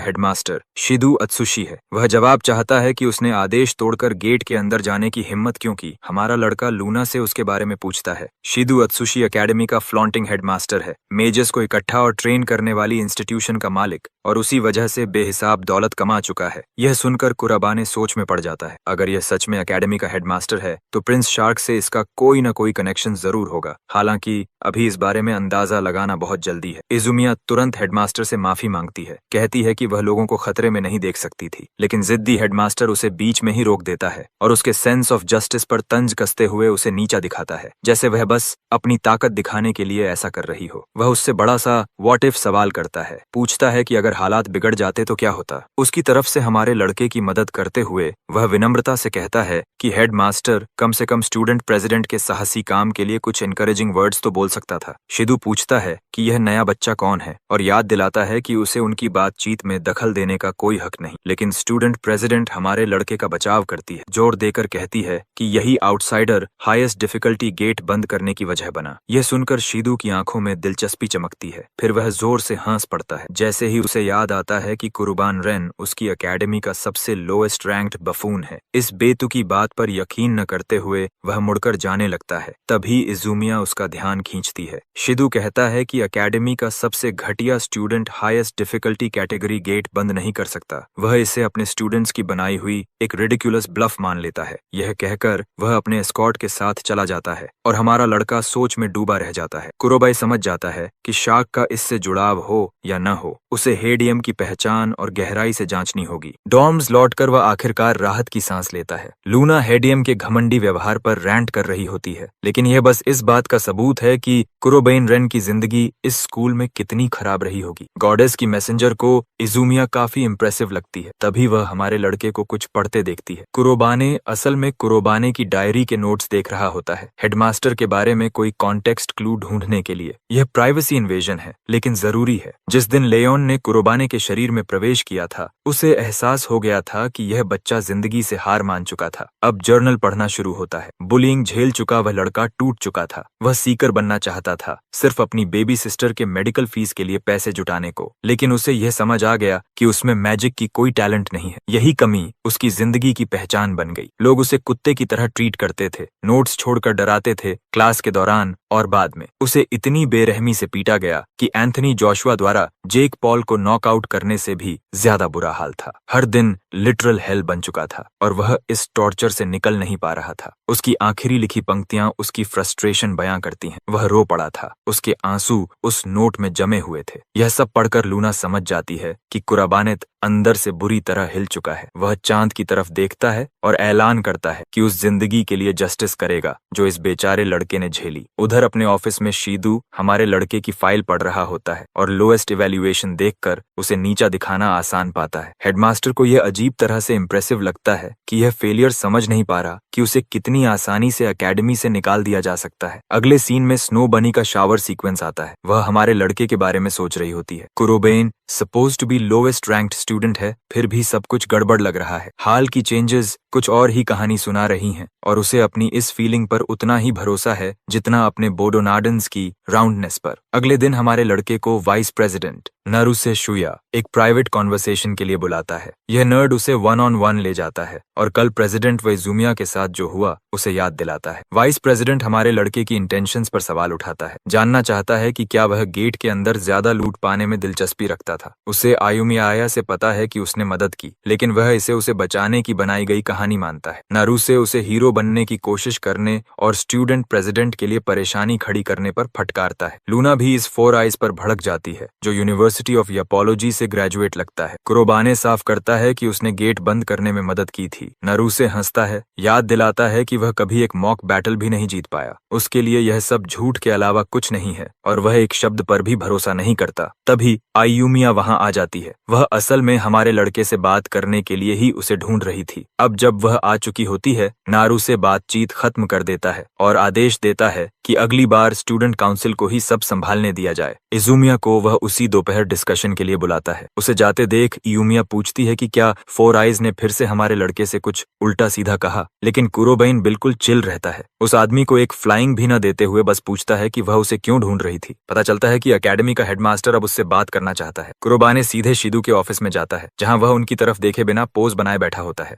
हेडमास्टर शिदू अत्सुशी है। वह जवाब चाहता है कि उसने आदेश तोड़कर गेट के अंदर जाने की हिम्मत क्यों की। हमारा लड़का लूना से उसके बारे में पूछता है। शिदू अत्सुशी एकेडमी का फ्लॉन्टिंग हेडमास्टर है, मेजर्स को इकट्ठा और ट्रेन करने वाली इंस्टीट्यूशन का मालिक, और उसी वजह से बेहिसाब दौलत कमा चुका है। यह सुनकर कुराबाने सोच में पड़ जाता है। अगर यह सच में एकेडमी का हेडमास्टर है तो प्रिंस शार्क से इसका कोई न कोई कनेक्शन जरूर होगा। हालांकि अभी इस बारे में अंदाजा लगाना बहुत जल्दी है। इज़ुमिया तुरंत हेडमास्टर से माफी मांगती है, कहती है कि वह लोगों को खतरे में नहीं देख सकती थी, लेकिन जिद्दी हेडमास्टर उसे बीच में ही रोक देता है और उसके सेंस ऑफ जस्टिस पर तंज कसते हुए उसे नीचा दिखाता है, जैसे वह बस अपनी ताकत दिखाने के लिए ऐसा कर रही हो। वह उससे बड़ा सा व्हाट इफ सवाल करता है, पूछता है कि अगर हालात बिगड़ जाते तो क्या होता। उसकी तरफ से हमारे लड़के की मदद करते हुए वह विनम्रता से कहता है कि हेडमास्टर कम से कम स्टूडेंट प्रेसिडेंट के साहसी काम के लिए कुछ एनकरेजिंग वर्ड्स तो बोल सकता था। शिदू पूछता है कि यह नया बच्चा कौन है और याद दिलाता है कि उसे उनकी बातचीत में दखल देने का कोई हक नहीं, लेकिन स्टूडेंट प्रेसिडेंट हमारे लड़के का बचाव करती है, जोर देकर कहती है कि यही आउटसाइडर हाईएस्ट डिफिकल्टी गेट बंद करने की वजह बना। यह सुनकर शिदू की आंखों में दिलचस्पी चमकती है, फिर वह जोर से हंस पड़ता है, जैसे ही उसे याद आता है कि कुर्बान रेन उसकी एकेडमी का सबसे लोएस्ट रैंक्ड बफून है। इस बेतुकी बात पर यकीन न करते हुए वह मुड़कर जाने लगता है। तभी इज़ुमिया उसका ध्यान खींचती है। शिदू कहता है कि एकेडमी का सबसे घटिया student highest difficulty category gate बंद नहीं कर सकता। वह इसे अपने स्टूडेंट्स की बनाई हुई एक रिडिकुलस ब्लफ मान लेता है। यह कहकर वह अपने एस्कॉर्ट के साथ चला जाता है और हमारा लड़का सोच में डूबा रह जाता है। कुरोबाई समझ जाता है कि शार्क का इससे जुड़ाव हो या न हो, उसे हेडियम की पहचान और गहराई से जांचनी होगी। डॉर्म्स लौटकर वह आखिरकार राहत की सांस लेता है। लूना हेडियम के घमंडी व्यवहार पर रैंट कर रही होती है, लेकिन यह बस इस बात का सबूत है कि कुरोबेन रेन की जिंदगी इस स्कूल में कितनी खराब रही होगी। गॉडेस की मैसेंजर को इज़ुमिया काफी इंप्रेसिव लगती है। तभी वह हमारे लड़के को कुछ पढ़ते देखती है। कुरोबाने असल में कुरोबाने की डायरी के नोट्स देख रहा होता है, हेडमास्टर के बारे में कोई कॉन्टेक्स्ट क्लू ढूंढने के लिए। यह प्राइवेसी इन्वेजन है, लेकिन जरूरी है। जिस दिन लेओन ने कुरोबाने के शरीर में प्रवेश किया था, उसे एहसास हो गया था कि यह बच्चा जिंदगी से हार मान चुका था। अब जर्नल पढ़ना शुरू होता है। बुलिंग झेल चुका वह लड़का टूट चुका था। वह सीकर बनना चाहता था, सिर्फ अपनी बेबी सिस्टर के मेडिकल फीस के लिए पैसे जुटाने को, लेकिन उसे यह समझ आ गया कि उसमें मैजिक की कोई टैलेंट नहीं है। यही कमी उसकी जिंदगी की पहचान बन गई। लोग उसे कुत्ते की तरह ट्रीट करते थे, नोट्स छोड़कर डराते थे, क्लास के दौरान और बाद में। उसे इतनी बेरहमी से पीटा गया कि एंथनी जोशुआ द्वारा जेक पॉल को नॉकआउट करने से भी ज्यादा बुरा हाल था। हर दिन लिटरल हेल बन चुका था और वह इस टॉर्चर से निकल नहीं पा रहा था। उसकी आखिरी लिखी पंक्तियां उसकी फ्रस्ट्रेशन बयां करती हैं। वह रो पड़ा था, उसके आंसू उस नोट में जमे हुए थे। यह सब पढ़कर लूना समझ जाती है कि कुराबानेत अंदर से बुरी तरह हिल चुका है। वह चांद की तरफ देखता है और ऐलान करता है कि उस जिंदगी के लिए जस्टिस करेगा जो इस बेचारे लड़के ने झेली। उधर अपने ऑफिस में शीदू हमारे लड़के की फाइल पढ़ रहा होता है और लोएस्ट इवैल्यूएशन देखकर उसे नीचा दिखाना आसान पाता है। हेडमास्टर को यह अजीब तरह से इम्प्रेसिव लगता है कि यह फेलियर समझ नहीं पा रहा कि उसे कितनी आसानी से एकेडमी से निकाल दिया जा सकता है। अगले सीन में स्नो बनी का शावर सीक्वेंस आता है। वह हमारे लड़के के बारे में सोच रही होती है। कुरोबेन suppose to be lowest ranked student है, फिर भी सब कुछ गड़बड़ लग रहा है। हाल की चेंजेस कुछ और ही कहानी सुना रही हैं और उसे अपनी इस फीलिंग पर उतना ही भरोसा है जितना अपने बोडोनार्डन्स की राउंडनेस पर। अगले दिन हमारे लड़के को वाइस प्रेसिडेंट नारुसे शुया एक प्राइवेट कॉन्वर्सेशन के लिए बुलाता है। यह नर्ड उसे 1-on-1 ले जाता है और कल प्रेसिडेंट व इज़ुमिया के साथ जो हुआ उसे याद दिलाता है। वाइस प्रेसिडेंट हमारे लड़के की इंटेंशंस पर सवाल उठाता है, जानना चाहता है कि क्या वह गेट के अंदर ज्यादा लूट पाने में दिलचस्पी रखता था। उसे आयुमिया से पता है कि उसने मदद की, लेकिन वह इसे उसे बचाने की बनाई गई कहानी मानता है। नारुसे उसे हीरो बनने की कोशिश करने और स्टूडेंट प्रेसिडेंट के लिए परेशानी खड़ी करने पर फटकारता है। लूना भी इस फोर आइज पर भड़क जाती है, जो यूनिवर्सिटी ऑफ यापोलॉजी से ग्रेजुएट लगता है। कुरोबाने साफ करता है कि उसने गेट बंद करने में मदद की थी। नारुसे हंसता है, याद दिलाता है कि वह कभी एक मॉक बैटल भी नहीं जीत पाया। उसके लिए यह सब झूठ के अलावा कुछ नहीं है और वह एक शब्द पर भी भरोसा नहीं करता। तभी आयुमिया वहां आ जाती है। वह असल में हमारे लड़के से बात करने के लिए ही उसे ढूंढ रही थी। अब जब वह आ चुकी होती है, नारुसे बातचीत खत्म कर देता है और आदेश देता है कि अगली बार स्टूडेंट काउंसिल को ही सब संभालने दिया जाए। इजुमिया को वह उसी दोपहर डिस्कशन के लिए बुलाता है। उसे जाते देख इयुमिया पूछती है कि क्या फोर आइज ने फिर से हमारे लड़के से कुछ उल्टा सीधा कहा, लेकिन कुरोबाइन बिल्कुल चिल रहता है। उस आदमी को एक फ्लाइंग भी न देते हुए बस पूछता है कि वह उसे क्यों ढूंढ रही थी। पता चलता है कि एकेडमी का हेडमास्टर अब उससे बात करना चाहता है। कुरोबाने सीधे शिदू के ऑफिस में जाता है, जहां वह उनकी तरफ देखे बिना पोज बनाए बैठा होता है।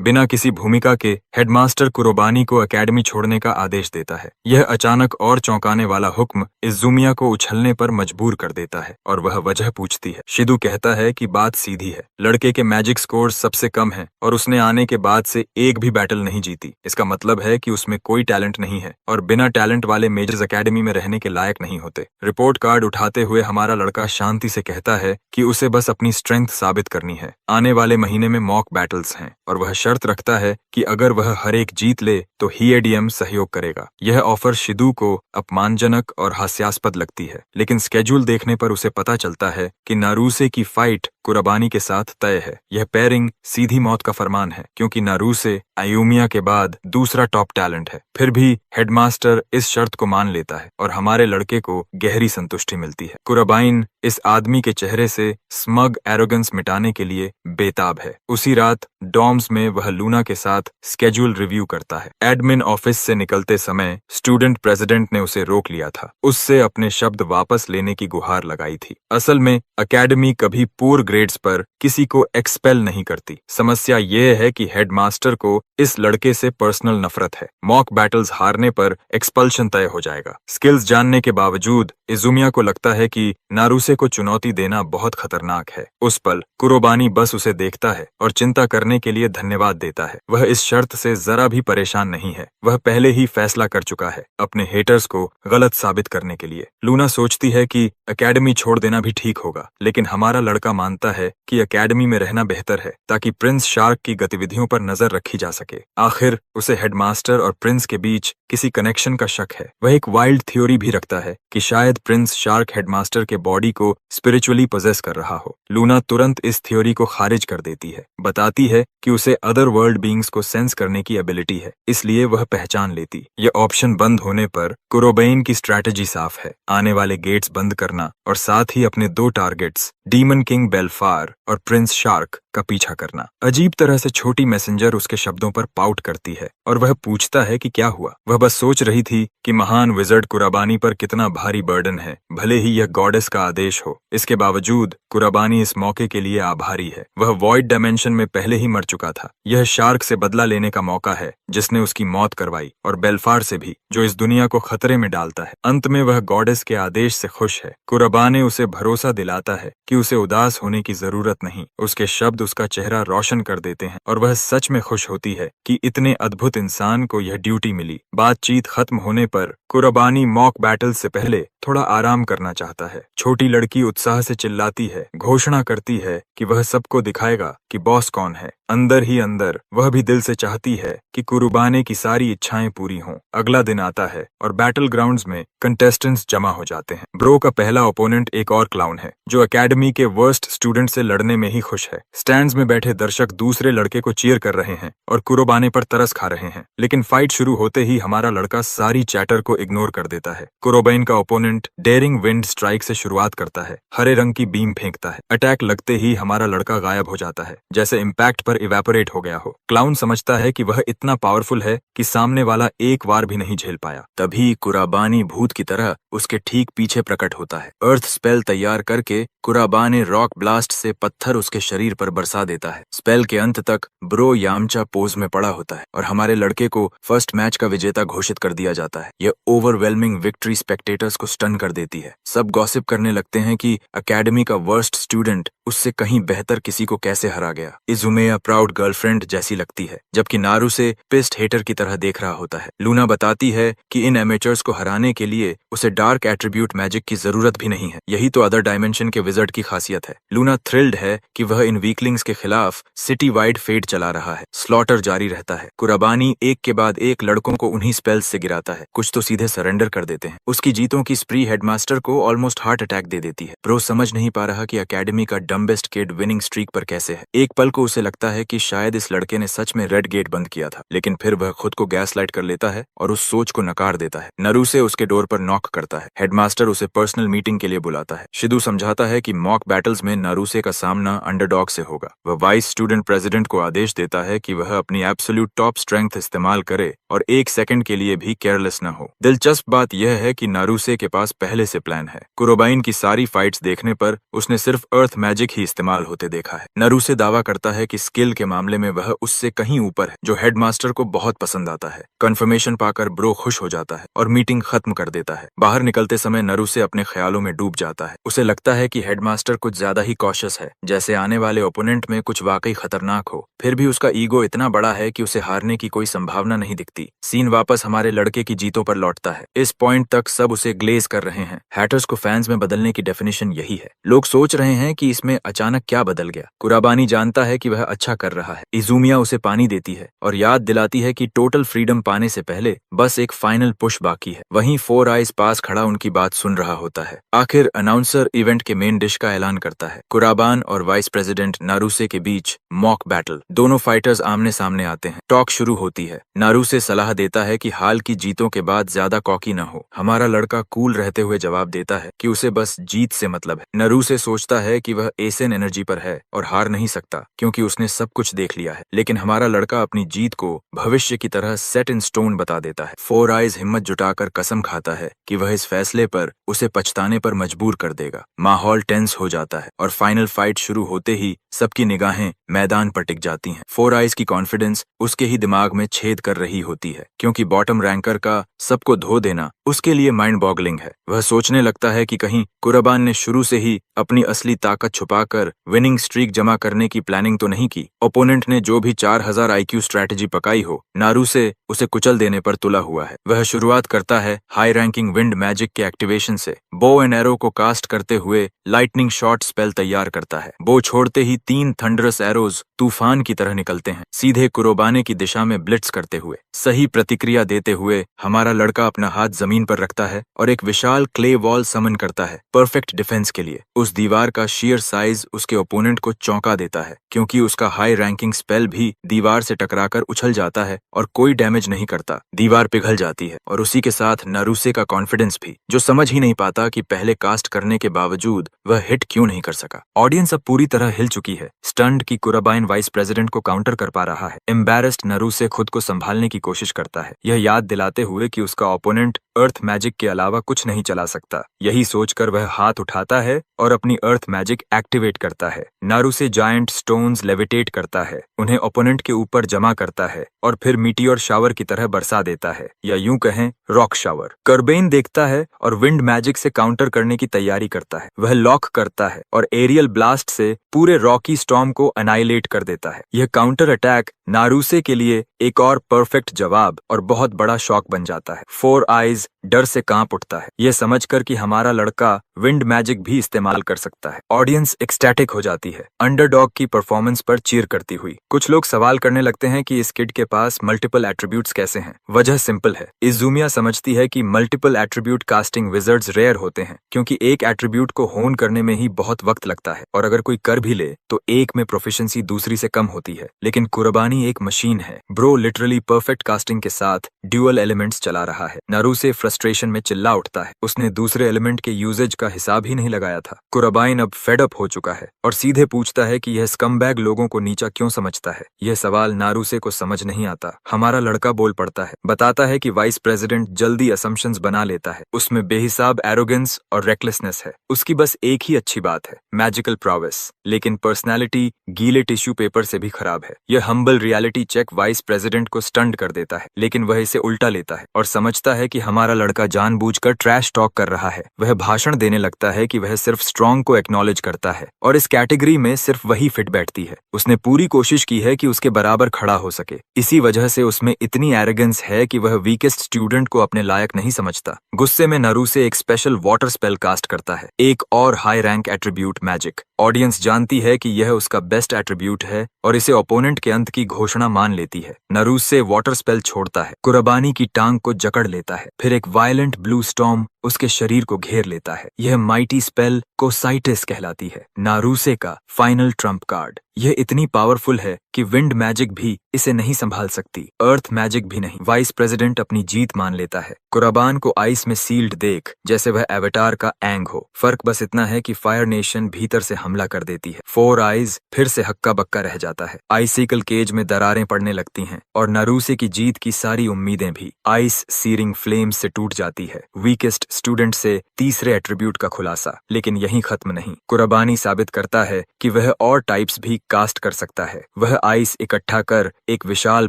बिना किसी भूमिका के हेडमास्टर कुरोबानी को एकेडमी छोड़ने का आदेश देता है। यह अचानक और चौंकाने वाला हुक्म इजुमिया को उछलने पर मजबूर कर देता है और वह वजह पूछती है। शिदू कहता है कि बात सीधी है, लड़के के मैजिक स्कोर सबसे कम है और उसने आने के बाद से एक भी बैटल नहीं जीती। इसका मतलब है कि उसमें कोई टैलेंट नहीं है और बिना टैलेंट वाले मेजर्स एकेडमी में रहने के लायक नहीं होते। रिपोर्ट कार्ड उठाते हुए हमारा लड़का शांति से कहता है कि उसे बस अपनी स्ट्रेंथ साबित करनी है। आने वाले महीने में मॉक बैटल्स हैं और वह शर्त रखता है कि अगर वह हर एक जीत ले तो हीएडीएम सहयोग करेगा। यह ऑफर शिदू को अपमानजनक और हास्यास्पद लगती है, लेकिन स्केड्यूल देखने पर उसे पता चलता है कि नारुसे की फाइट कुराबानी के साथ तय है। यह पेयरिंग सीधी मौत का फरमान है, क्योंकि नारुसे आयुमिया के बाद दूसरा टॉप टैलेंट है। फिर भी हेडमास्टर इस शर्त को मान लेता है और हमारे लड़के को गहरी संतुष्टि मिलती है। कुराबाइन इस आदमी के चेहरे से स्मग एरोगेंस मिटाने के लिए बेताब है। उसी रात डॉर्म्स में वह लूना के साथ स्केड्यूल रिव्यू करता है। एडमिन ऑफिस से निकलते समय स्टूडेंट प्रेसिडेंट ने उसे रोक लिया था। उससे अपने शब्द वापस लेने की गुहार लगाई थी। असल में एकेडमी कभी पूर ग्रेड्स पर किसी को एक्सपेल नहीं करती। समस्या यह है कि हेडमास्टर को इस लड़के से पर्सनल नफरत है। मॉक बैटल्स हारने पर एक्सपल्शन तय हो जाएगा। स्किल्स जानने के बावजूद इजुमिया को लगता है कि नारुसे को चुनौती देना बहुत खतरनाक है। उस पल कुरोबानी बस उसे देखता है और चिंता करने के लिए धन्यवाद देता है। वह इस शर्त से जरा भी परेशान नहीं है। वह पहले ही फैसला कर चुका है अपने हेटर्स को गलत साबित करने के लिए। लूना सोचती है कि एकेडमी छोड़ देना भी ठीक होगा, लेकिन हमारा लड़का मानता है कि एकेडमी में रहना बेहतर है ताकि प्रिंस शार्क की गतिविधियों पर नजर रखी जा सके। आखिर उसे हेडमास्टर और प्रिंस के बीच किसी कनेक्शन का शक है। वह एक वाइल्ड थ्योरी भी रखता है कि शायद प्रिंस शार्क हेडमास्टर के बॉडी को स्पिरिचुअली पोजेस कर रहा हो। लूना तुरंत इस थ्योरी को खारिज कर देती है, बताती है कि उसे अदर वर्ल्ड बीइंग्स को सेंस करने की एबिलिटी है, इसलिए वह पहचान लेती। यह ऑप्शन बंद होने पर कुरोबाइन की स्ट्रैटेजी साफ है, आने वाले गेट्स बंद करना और साथ ही अपने दो टारगेट्स डीमन किंग बेल्फार और प्रिंस शार्क का पीछा करना। अजीब तरह से छोटी मैसेंजर उसके शब्दों पर पाउट करती है और वह पूछता है कि क्या हुआ। वह बस सोच रही थी कि महान विजर्ड कुराबानी पर कितना भारी बर्डन है, भले ही यह गॉडेस का आदेश हो। इसके बावजूद कुराबानी इस मौके के लिए आभारी है। वह वॉइड डायमेंशन में पहले ही मर चुका था। यह शार्क से बदला लेने का मौका है जिसने उसकी मौत करवाई, और बेल्फार से भी, जो इस दुनिया को खतरे में डालता है। अंत में वह गॉडेस के आदेश से खुश है। कुराबाने उसे भरोसा दिलाता है कि उसे उदास होने की जरूरत नहीं। उसके शब्द उसका चेहरा रोशन कर देते हैं और वह सच में खुश होती है कि इतने अद्भुत इंसान को यह ड्यूटी मिली। बातचीत खत्म होने पर कुराबानी मॉक बैटल से पहले थोड़ा आराम करना चाहता है। छोटी लड़की उत्साह से चिल्लाती है, घोषणा करती है कि वह सबको दिखाएगा कि बॉस कौन है। अंदर ही अंदर वह भी दिल से चाहती है कि कुरुबाने की सारी इच्छाएं पूरी हों। अगला दिन आता है और बैटल ग्राउंड्स में कंटेस्टेंट्स जमा हो जाते हैं। ब्रो का पहला ओपोनेंट एक और क्लाउन है जो एकेडमी के वर्स्ट स्टूडेंट से लड़ने में ही खुश है। स्टैंड्स में बैठे दर्शक दूसरे लड़के को चीयर कर रहे हैं और कुरुबाने पर तरस खा रहे हैं, लेकिन फाइट शुरू होते ही हमारा लड़का सारी चैटर को इग्नोर कर देता है। कुरोबाइन का ओपोनेंट डेयरिंग विंड स्ट्राइक से शुरुआत करता है, हरे रंग की बीम फेंकता है। अटैक लगते ही हमारा लड़का गायब हो जाता है, जैसे इम्पैक्ट पर इवेपोरेट हो गया हो। क्लाउन समझता है कि वह इतना पावरफुल है कि सामने वाला एक बार भी नहीं झेल पाया। तभी कुराबानी भूत की तरह उसके ठीक पीछे प्रकट होता है। अर्थ स्पेल तैयार करके कुराबाने रॉक ब्लास्ट से पत्थर उसके शरीर पर बरसा देता है। स्पेल के अंत तक ब्रो यामचा पोज में पड़ा होता है और हमारे लड़के को फर्स्ट मैच का विजेता घोषित कर दिया जाता है। यह ओवरवेलमिंग विक्ट्री स्पेक्टेटर्स को स्टन कर देती है। सब गॉसिप करने लगते हैं कि एकेडमी का वर्स्ट स्टूडेंट उससे कहीं बेहतर किसी को कैसे हरा गया। इजुमिया प्राउड गर्लफ्रेंड जैसी लगती है, जबकि नारुसे पिस्ट हेटर की तरह देख रहा होता है। लूना बताती है कि इन एमेचर्स को हराने के लिए उसे डार्क एट्रीब्यूट मैजिक की जरूरत भी नहीं है। यही तो अदर डायमेंशन के विजर्ड की खासियत है। लूना थ्रिल्ड है कि वह इन वीकलिंग्स के खिलाफ सिटी वाइड फेट चला रहा है। स्लॉटर जारी रहता है। कुराबानी एक के बाद एक लड़कों को उन्हीं स्पेल्स से गिराता है। कुछ तो सीधे सरेंडर कर देते हैं। उसकी जीतों की स्प्री हेडमास्टर को ऑलमोस्ट हार्ट अटैक दे देती है। प्रो समझ नहीं पा रहा कि एकेडमी का डम्बेस्ट किड विनिंग स्ट्रीक पर कैसे है। एक पल को उसे लगता है कि शायद इस लड़के ने सच में रेड गेट बंद किया था, लेकिन फिर वह खुद को गैस लाइट कर लेता है और उस सोच को नकार देता है। नारुसे उसके डोर पर नॉक करता है। हेडमास्टर उसे पर्सनल मीटिंग के लिए बुलाता है। शिदू समझाता है कि मॉक बैटल्स में नारुसे का सामना अंडरडॉग से होगा। वह वाइस स्टूडेंट प्रेसिडेंट को आदेश देता है कि वह अपनी एब्सोल्यूट टॉप स्ट्रेंथ इस्तेमाल करे और एक सेकंड के लिए भी केयरलेस न हो। दिलचस्प बात यह है कि नारुसे के पास पहले से प्लान है। कुरोबाइन की सारी फाइट्स देखने पर उसने सिर्फ अर्थ मैजिक ही इस्तेमाल होते देखा है। नारुसे दावा करता है कि स्किल के मामले में वह उससे कहीं ऊपर है, जो हेडमास्टर को बहुत पसंद आता है। कंफर्मेशन पाकर ब्रो खुश हो जाता है और मीटिंग खत्म कर देता है। बाहर निकलते समय नारुसे अपने ख्यालों में डूब जाता है। उसे लगता है कि हेडमास्टर कुछ ज्यादा ही कॉशियस है, जैसे आने वाले ओपोनेंट में कुछ वाकई खतरनाक हो। फिर भी उसका ईगो इतना बड़ा है कि उसे हारने की कोई संभावना नहीं दिखती। सीन वापस हमारे लड़के की जीतों पर लौटता है। इस पॉइंट तक सब उसे ग्लेज कर रहे हैं। हैटर्स को फैंस में बदलने की डेफिनेशन यही है। लोग सोच रहे हैं कि इसमें अचानक क्या बदल गया। कुराबानी जानता है कि वह अच्छा कर रहा है। इजुमिया उसे पानी देती है और याद दिलाती है कि टोटल फ्रीडम पाने से पहले बस एक फाइनल पुश बाकी है। वहीं फोर आइज पास खड़ा उनकी बात सुन रहा होता है। आखिर अनाउंसर इवेंट के मेन डिश का ऐलान करता है। कुराबान और वाइस प्रेसिडेंट नारुसे के बीच मॉक बैटल। दोनों फाइटर्स आमने सामने आते हैं। टॉक शुरू होती है। नारुसे सलाह देता है कि हाल की जीतों के बाद ज्यादा कॉकी न हो। हमारा लड़का कूल रहते हुए जवाब देता है कि उसे बस जीत से मतलब है। नारुसे सोचता है कि वह एसेन एनर्जी पर है और हार नहीं सकता, क्योंकि उसने सब कुछ देख लिया है। लेकिन हमारा लड़का अपनी जीत को भविष्य की तरह सेट इन स्टोन बता देता है। फोर आइज हिम्मत जुटाकर कसम खाता है कि वह इस फैसले पर उसे पछताने पर मजबूर कर देगा। माहौल टेंस हो जाता है और फाइनल फाइट शुरू होते ही सबकी निगाहें मैदान पर टिक जाती हैं। फोर आइज की कॉन्फिडेंस उसके ही दिमाग में छेद कर रही होती है, क्योंकि बॉटम रैंकर का सबको धो देना उसके लिए माइंड बॉगलिंग है। वह सोचने लगता है कि कहीं कुराबान ने शुरू से ही अपनी असली ताकत छुपाकर विनिंग स्ट्रीक जमा करने की प्लानिंग तो नहीं की। ओपोनेंट ने जो भी 4000 IQ स्ट्रैटेजी पकाई हो, नारुसे उसे कुचल देने पर तुला हुआ है। वह शुरुआत करता है हाई रैंकिंग विंड मैजिक के एक्टिवेशन से। बो एंड एरो को कास्ट करते हुए लाइटनिंग शॉट स्पेल तैयार करता है। बो छोड़ते ही 3 थंडरस एरोज तूफान की तरह निकलते हैं, सीधे कुरोबाने की दिशा में ब्लिट्स करते हुए। सही प्रतिक्रिया देते हुए हमारा लड़का अपना हाथ जमीन पर रखता है और एक विशाल क्ले वॉल समन करता है, परफेक्ट डिफेंस के लिए। उस दीवार का शेयर साइज उसके ओपोनेंट को चौंका देता है, क्योंकि उसका हाई रैंकिंग स्पेल भी दीवार से टकराकर उछल जाता है और कोई डैमेज नहीं करता। दीवार पिघल जाती है और उसी के साथ नारुसे का कॉन्फिडेंस भी, जो समझ ही नहीं पाता कि पहले कास्ट करने के बावजूद वह हिट क्यों नहीं कर सका। ऑडियंस अब पूरी तरह हिल चुकी है। स्टंट की कुराबाइन वाइस प्रेसिडेंट को काउंटर कर पा रहा है। एम्बैरेस्ड नारुसे खुद को संभालने की कोशिश करता है, यह याद दिलाते हुए कि उसका ओपोनेंट अर्थ मैजिक के अलावा कुछ नहीं चला सकता। यही सोचकर वह हाथ उठाता है और अपनी अर्थ मैजिक एक्टिवेट करता है। नारुसे जायंट स्टोन्स लेविटेट करता है, उन्हें ओपोनेंट के ऊपर जमा करता है और फिर मीटियोर शावर की तरह बरसा देता है, या यूं कहें रॉक शावर। कर्बेन देखता है और विंड मैजिक से काउंटर करने की तैयारी करता है। वह लॉक करता है और एरियल ब्लास्ट से पूरे रॉकी स्टॉर्म को अनाइलेट कर देता है। यह काउंटर अटैक नारुसे के लिए एक और परफेक्ट जवाब और बहुत बड़ा शॉक बन जाता है। फोर आइज डर से कांप उठता है, यह समझकर कि हमारा लड़का विंड मैजिक भी इस्तेमाल कर सकता है। ऑडियंस एक्सटैटिक हो जाती है, अंडरडॉग की परफॉर्मेंस पर चीयर करती हुई। कुछ लोग सवाल करने लगते हैं कि इस किड के पास मल्टीपल एट्रीब्यूट्स कैसे हैं। वजह सिंपल है। इजुमिया समझती है कि multiple attribute casting wizards rare होते हैं, क्योंकि एक एट्रीब्यूट को होन करने में ही बहुत वक्त लगता है, और अगर कोई कर भी ले तो एक में प्रोफिशिएंसी दूसरी से कम होती है। लेकिन कुराबानी एक मशीन है। ब्रो लिटरली परफेक्ट कास्टिंग के साथ ड्यूअल एलिमेंट्स चला रहा है। नारुसे फ्रस्ट्रेशन में चिल्ला उठता है, उसने दूसरे एलिमेंट के यूजेज का हिसाब ही नहीं लगाया था। कुराबाइन अब फेड अप हो चुका है और सीधे पूछता है कि यह स्कमबैग लोगों को नीचा क्यों समझता है। यह सवाल नारुसे को समझ नहीं आता। हमारा लड़का बोल पड़ता है, बताता है कि वाइस प्रेसिडेंट जल्दी असम्पशंस बना लेता है, उसमें बेहिसाब एरोगेंस और रेकलेसनेस है। उसकी बस एक ही अच्छी बात है, मैजिकल प्रोवेस, लेकिन पर्सनैलिटी गीले टिश्यू पेपर से भी खराब है। यह humble reality check vice president को स्टंट कर देता है, लेकिन वह इसे उल्टा लेता है और समझता है कि हमारा लड़का जानबूझकर ट्रैश टॉक कर रहा है। वह भाषण देने लगता है कि वह सिर्फ स्ट्रॉन्ग को एक्नॉलेज करता है और इस कैटेगरी में सिर्फ वही फिट बैठती है। उसने पूरी कोशिश की है कि उसके बराबर खड़ा हो सके। इसी वजह से उसमें इतनी एरोगेंस है कि वह वीकेस्ट स्टूडेंट को अपने लायक नहीं समझता। गुस्से में नारुसे एक स्पेशल वाटर स्पेल कास्ट करता है, एक और high rank attribute magic. Audience जानती है कि यह उसका बेस्ट एट्रीब्यूट है और इसे ओपोनेंट के अंत की घोषणा मान लेती है। नारुसे वाटर स्पेल छोड़ता है, कुराबानी की टांग को जकड़ लेता है, फिर एक वायलेंट ब्लू स्टॉर्म उसके शरीर को घेर लेता है। यह माइटी स्पेल कोसाइटिस कहलाती है, नारुसे का फाइनल ट्रम्प कार्ड। यह इतनी पावरफुल है कि विंड मैजिक भी इसे नहीं संभाल सकती, अर्थ मैजिक भी नहीं। वाइस प्रेसिडेंट अपनी जीत मान लेता है। कुराबान को आइस में सील्ड देख जैसे वह एवेटार का एंग हो। फर्क बस इतना है कि फायर नेशन भीतर से हमला कर देती है। फोर आइज फिर से हक्का बक्का रह जाता है। आइसिकल केज में दरारें पड़ने लगती हैं और नारुसे की जीत की सारी उम्मीदें भी आइस सीरिंग फ्लेम्स से टूट जाती है। वीकेस्ट स्टूडेंट से तीसरे एट्रीब्यूट का खुलासा, लेकिन यहीं खत्म नहीं। कुराबानी साबित करता है कि वह और टाइप्स भी कास्ट कर सकता है। वह आइस इकट्ठा कर एक विशाल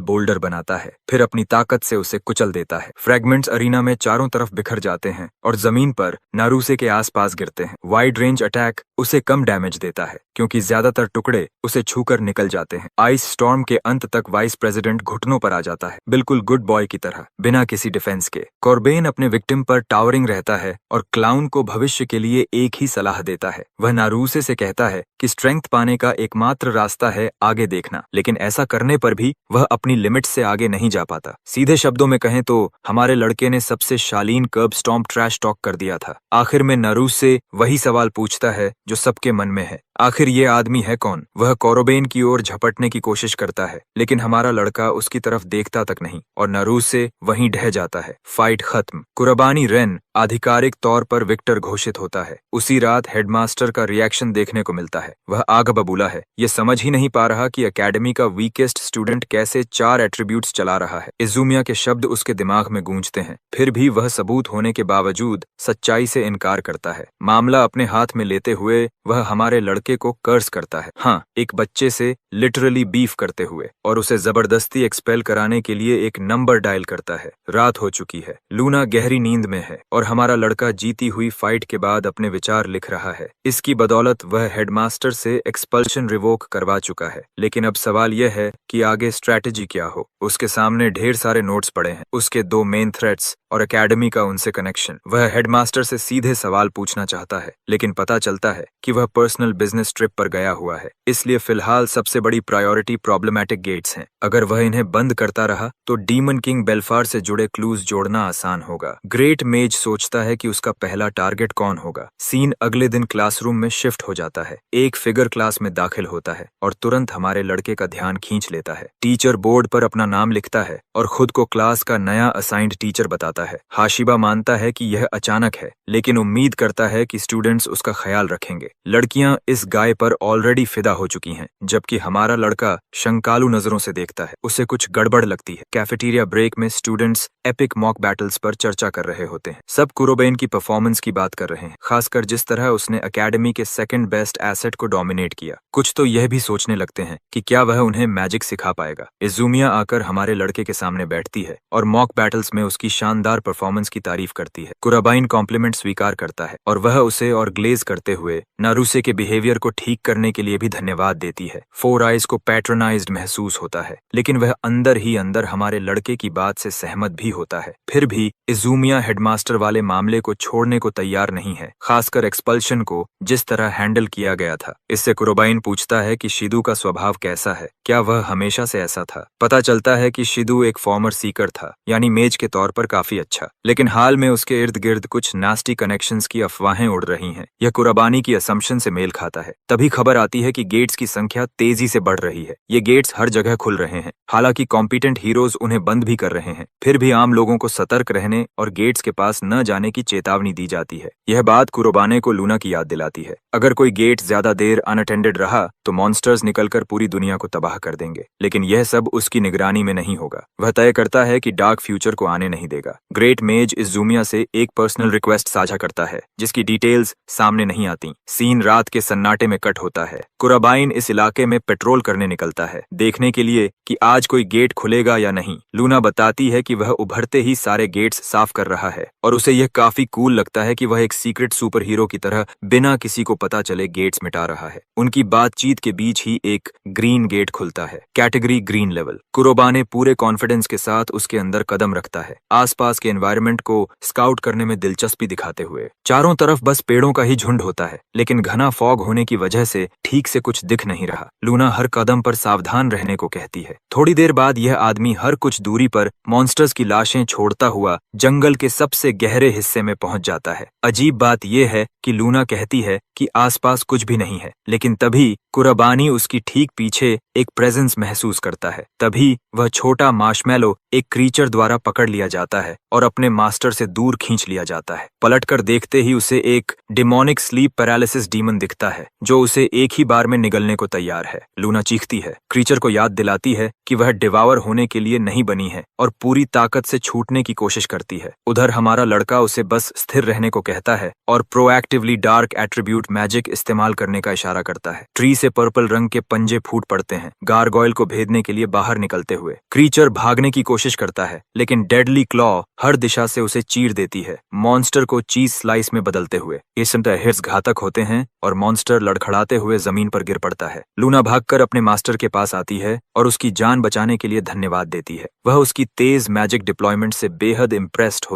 बोल्डर बनाता है, फिर अपनी ताकत से उसे कुचल देता है। फ्रैगमेंट्स अरीना में चारों तरफ बिखर जाते हैं और जमीन पर नारुसे के आसपास गिरते हैं। वाइड रेंज अटैक उसे कम डैमेज देता है क्योंकि ज्यादातर टुकड़े उसे छूकर निकल जाते हैं। आइस स्टॉर्म के अंत तक वाइस प्रेसिडेंट घुटनों पर आ जाता है, बिल्कुल गुड बॉय की तरह, बिना किसी डिफेंस के। कॉर्बेन अपने विक्टिम पर टावरिंग रहता है और क्लाउन को भविष्य के लिए एक ही सलाह देता है। वह नारुसे से कहता है कि स्ट्रेंथ पाने का एकमात्र रास्ता है आगे देखना, लेकिन ऐसा करने पर भी वह अपनी लिमिट से आगे नहीं जा पाता। सीधे शब्दों में कहें तो हमारे लड़के ने सबसे शालीन कर्ब स्टॉम्प ट्रैश टॉक कर दिया था। आखिर में नारुसे वही सवाल पूछता है जो सबके मन में है, आखिर ये आदमी है कौन? वह कोरोबेन की ओर झपटने की कोशिश करता है, लेकिन हमारा लड़का उसकी तरफ देखता तक नहीं और नारुसे वहीं ढह जाता है। फाइट खत्म। कुराबानी रेन आधिकारिक तौर पर विक्टर घोषित होता है। उसी रात हेडमास्टर का रिएक्शन देखने को मिलता है। वह आग बबूला है, ये समझ ही नहीं पा रहा कि एकेडमी का वीकेस्ट स्टूडेंट कैसे 4 एट्रीब्यूट्स चला रहा है। इजुमिया के शब्द उसके दिमाग में गूंजते हैं, फिर भी वह सबूत होने के बावजूद सच्चाई से इनकार करता है। मामला अपने हाथ में लेते हुए वह हमारे लड़के को कर्स करता है, हाँ, एक बच्चे से लिटरली बीफ करते हुए, और उसे जबरदस्ती एक्सपेल कराने के लिए एक नंबर डायल करता है। रात हो चुकी है, लूना गहरी नींद में है और हमारा लड़का जीती हुई फाइट के बाद अपने विचार लिख रहा है। इसकी बदौलत वह हेडमास्टर से एक्सपल्शन रिवोक करवा चुका है, लेकिन अब सवाल यह है कि आगे स्ट्रैटेजी क्या हो। उसके सामने ढेर सारे नोट्स पड़े हैं, उसके 2 मेन थ्रेट्स और एकेडमी का उनसे कनेक्शन। वह हेडमास्टर से सीधे सवाल पूछना चाहता है, लेकिन पता चलता है कि वह पर्सनल बिजनेस ट्रिप पर गया हुआ है, इसलिए फिलहाल सबसे बड़ी प्रायोरिटी प्रॉब्लमैटिक गेट्स हैं। अगर वह इन्हें बंद करता रहा तो डीमन किंग बेल्फार से जुड़े क्लूज जोड़ना आसान होगा। ग्रेट मेज सोचता है कि उसका पहला टारगेट कौन होगा। सीन अगले दिन क्लासरूम में शिफ्ट हो जाता है। एक फिगर क्लास में दाखिल होता है और तुरंत हमारे लड़के का ध्यान खींच लेता है। टीचर बोर्ड पर अपना नाम लिखता है और खुद को क्लास का नया असाइंड टीचर बताता है। हाशिबा मानता है कि यह अचानक है, लेकिन उम्मीद करता है कि स्टूडेंट्स उसका ख्याल रखेंगे। लड़कियां इस गाय पर ऑलरेडी फिदा हो चुकी हैं, जबकि हमारा लड़का शंकालू नजरों से देखता है। उसे कुछ गड़बड़ लगती है। कैफेटेरिया ब्रेक में स्टूडेंट्स एपिक मॉक बैटल्स पर चर्चा कर रहे होते हैं। सब कुरोबेन की परफॉर्मेंस की बात कर रहे हैं, खासकर जिस तरह उसने एकेडमी के सेकंड बेस्ट एसेट को डोमिनेट किया। कुछ तो यह भी सोचने लगते हैं कि क्या वह उन्हें मैजिक सिखा पाएगा। इजुमिया आकर हमारे लड़के के सामने बैठती है और मॉक बैटल्स में उसकी शानदार परफॉर्मेंस की तारीफ करती है। कुराबाइन कॉम्प्लीमेंट स्वीकार करता है और वह उसे और ग्लेज करते हुए नारुसे के बिहेवियर को ठीक करने के लिए भी धन्यवाद देती है। फोर आइज को पैट्रोनाइज्ड महसूस होता है, लेकिन वह अंदर ही अंदर हमारे लड़के की बात से सहमत भी होता है। फिर भी इजुमिया हेडमास्टर वाले मामले को छोड़ने को तैयार नहीं है, खासकर एक्सपल्शन को जिस तरह हैंडल किया गया था। इससे कुरोबाइन पूछता है कि शिदू का स्वभाव कैसा है, क्या वह हमेशा से ऐसा था। पता चलता है कि शिदू एक फॉर्मर सीकर था, यानी मेज के तौर पर काफी अच्छा, लेकिन हाल में उसके इर्द गिर्द कुछ नास्टी कनेक्शंस की अफवाहें उड़ रही हैं। यह कुराबानी की असम्पशन से मेल खाता है। तभी खबर आती है कि गेट्स की संख्या तेजी से बढ़ रही है। ये गेट्स हर जगह खुल रहे हैं, हालांकि कॉम्पिटेंट हीरोज उन्हें बंद भी कर रहे हैं। फिर भी आम लोगों को सतर्क रहने और गेट्स के पास न जाने की चेतावनी दी जाती है। यह बात कुरोबाने को लूना की याद दिलाती है। अगर कोई गेट ज्यादा देर अनअटेंडेड रहा तो मॉन्स्टर्स निकलकर पूरी दुनिया को तबाह कर देंगे, लेकिन यह सब उसकी निगरानी में नहीं होगा। वह तय करता है कि डार्क फ्यूचर को आने नहीं देगा। ग्रेट मेज इज़ुमिया से एक पर्सनल रिक्वेस्ट साझा करता है जिसकी डिटेल्स सामने नहीं आती। सीन रात के सन्नाटे में कट होता है। कुराबाइन इस इलाके में पेट्रोल करने निकलता है, देखने के लिए कि आज कोई गेट खुलेगा या नहीं। लूना बताती है कि वह उभरते ही सारे गेट्स साफ कर रहा है और उसे यह काफी कूल लगता है कि वह एक सीक्रेट सुपर हीरो की तरह बिना किसी को पता चले गेट्स मिटा रहा है। उनकी बातचीत के बीच ही एक ग्रीन गेट खुलता है, कैटेगरी ग्रीन लेवल। कुराबाने पूरे कॉन्फिडेंस के साथ उसके अंदर कदम रखता है, आसपास के एनवायरनमेंट को स्काउट करने में दिलचस्पी दिखाते हुए। चारों तरफ बस पेड़ों का ही झुंड होता है, लेकिन घना फॉग होने की वजह से ठीक से कुछ दिख नहीं रहा। लूना हर कदम पर सावधान रहने को कहती है। थोड़ी देर बाद यह आदमी हर कुछ दूरी पर मॉन्स्टर्स की लाशें छोड़ता हुआ जंगल के सबसे गहरे हिस्से में पहुंच जाता है। अजीब बात यह है कि लूना कहती है कि आसपास कुछ भी नहीं है, लेकिन तभी कुराबानी उसकी ठीक पीछे एक प्रेजेंस महसूस करता है। तभी वह छोटा मार्शमैलो एक क्रीचर द्वारा पकड़ लिया जाता है और अपने मास्टर से दूर खींच लिया जाता है। पलटकर देखते ही उसे एक डिमोनिक स्लीप पैरालिसिस डीमन दिखता है जो उसे एक ही बार में निगलने को तैयार है। लूना चीखती है, क्रीचर को याद दिलाती है कि वह डिवावर होने के लिए नहीं बनी है और पूरी ताकत से छूटने की कोशिश करती है। उधर हमारा लड़का उसे बस स्थिर रहने को कहता है और प्रोएक्टिवली डार्क एट्रीब्यूट मैजिक इस्तेमाल करने का इशारा करता है। ट्री से पर्पल रंग के पंजे फूट पड़ते हैं, गारगोयल को भेदने के लिए बाहर निकलते हुए। क्रीचर भागने की कोशिश करता है, लेकिन डेडली क्लॉ हर दिशा से उसे चीर देती है, मॉन्स्टर को चीज स्लाइस में बदलते हुए। ये हिट्स घातक होते हैं और मॉन्स्टर लड़खड़ाते हुए जमीन पर गिर पड़ता है। लूना भागकर अपने मास्टर के पास आती है और उसकी जान बचाने के लिए धन्यवाद देती है। वह उसकी तेज मैजिक डिप्लॉयमेंट से बेहद प्रेस्ड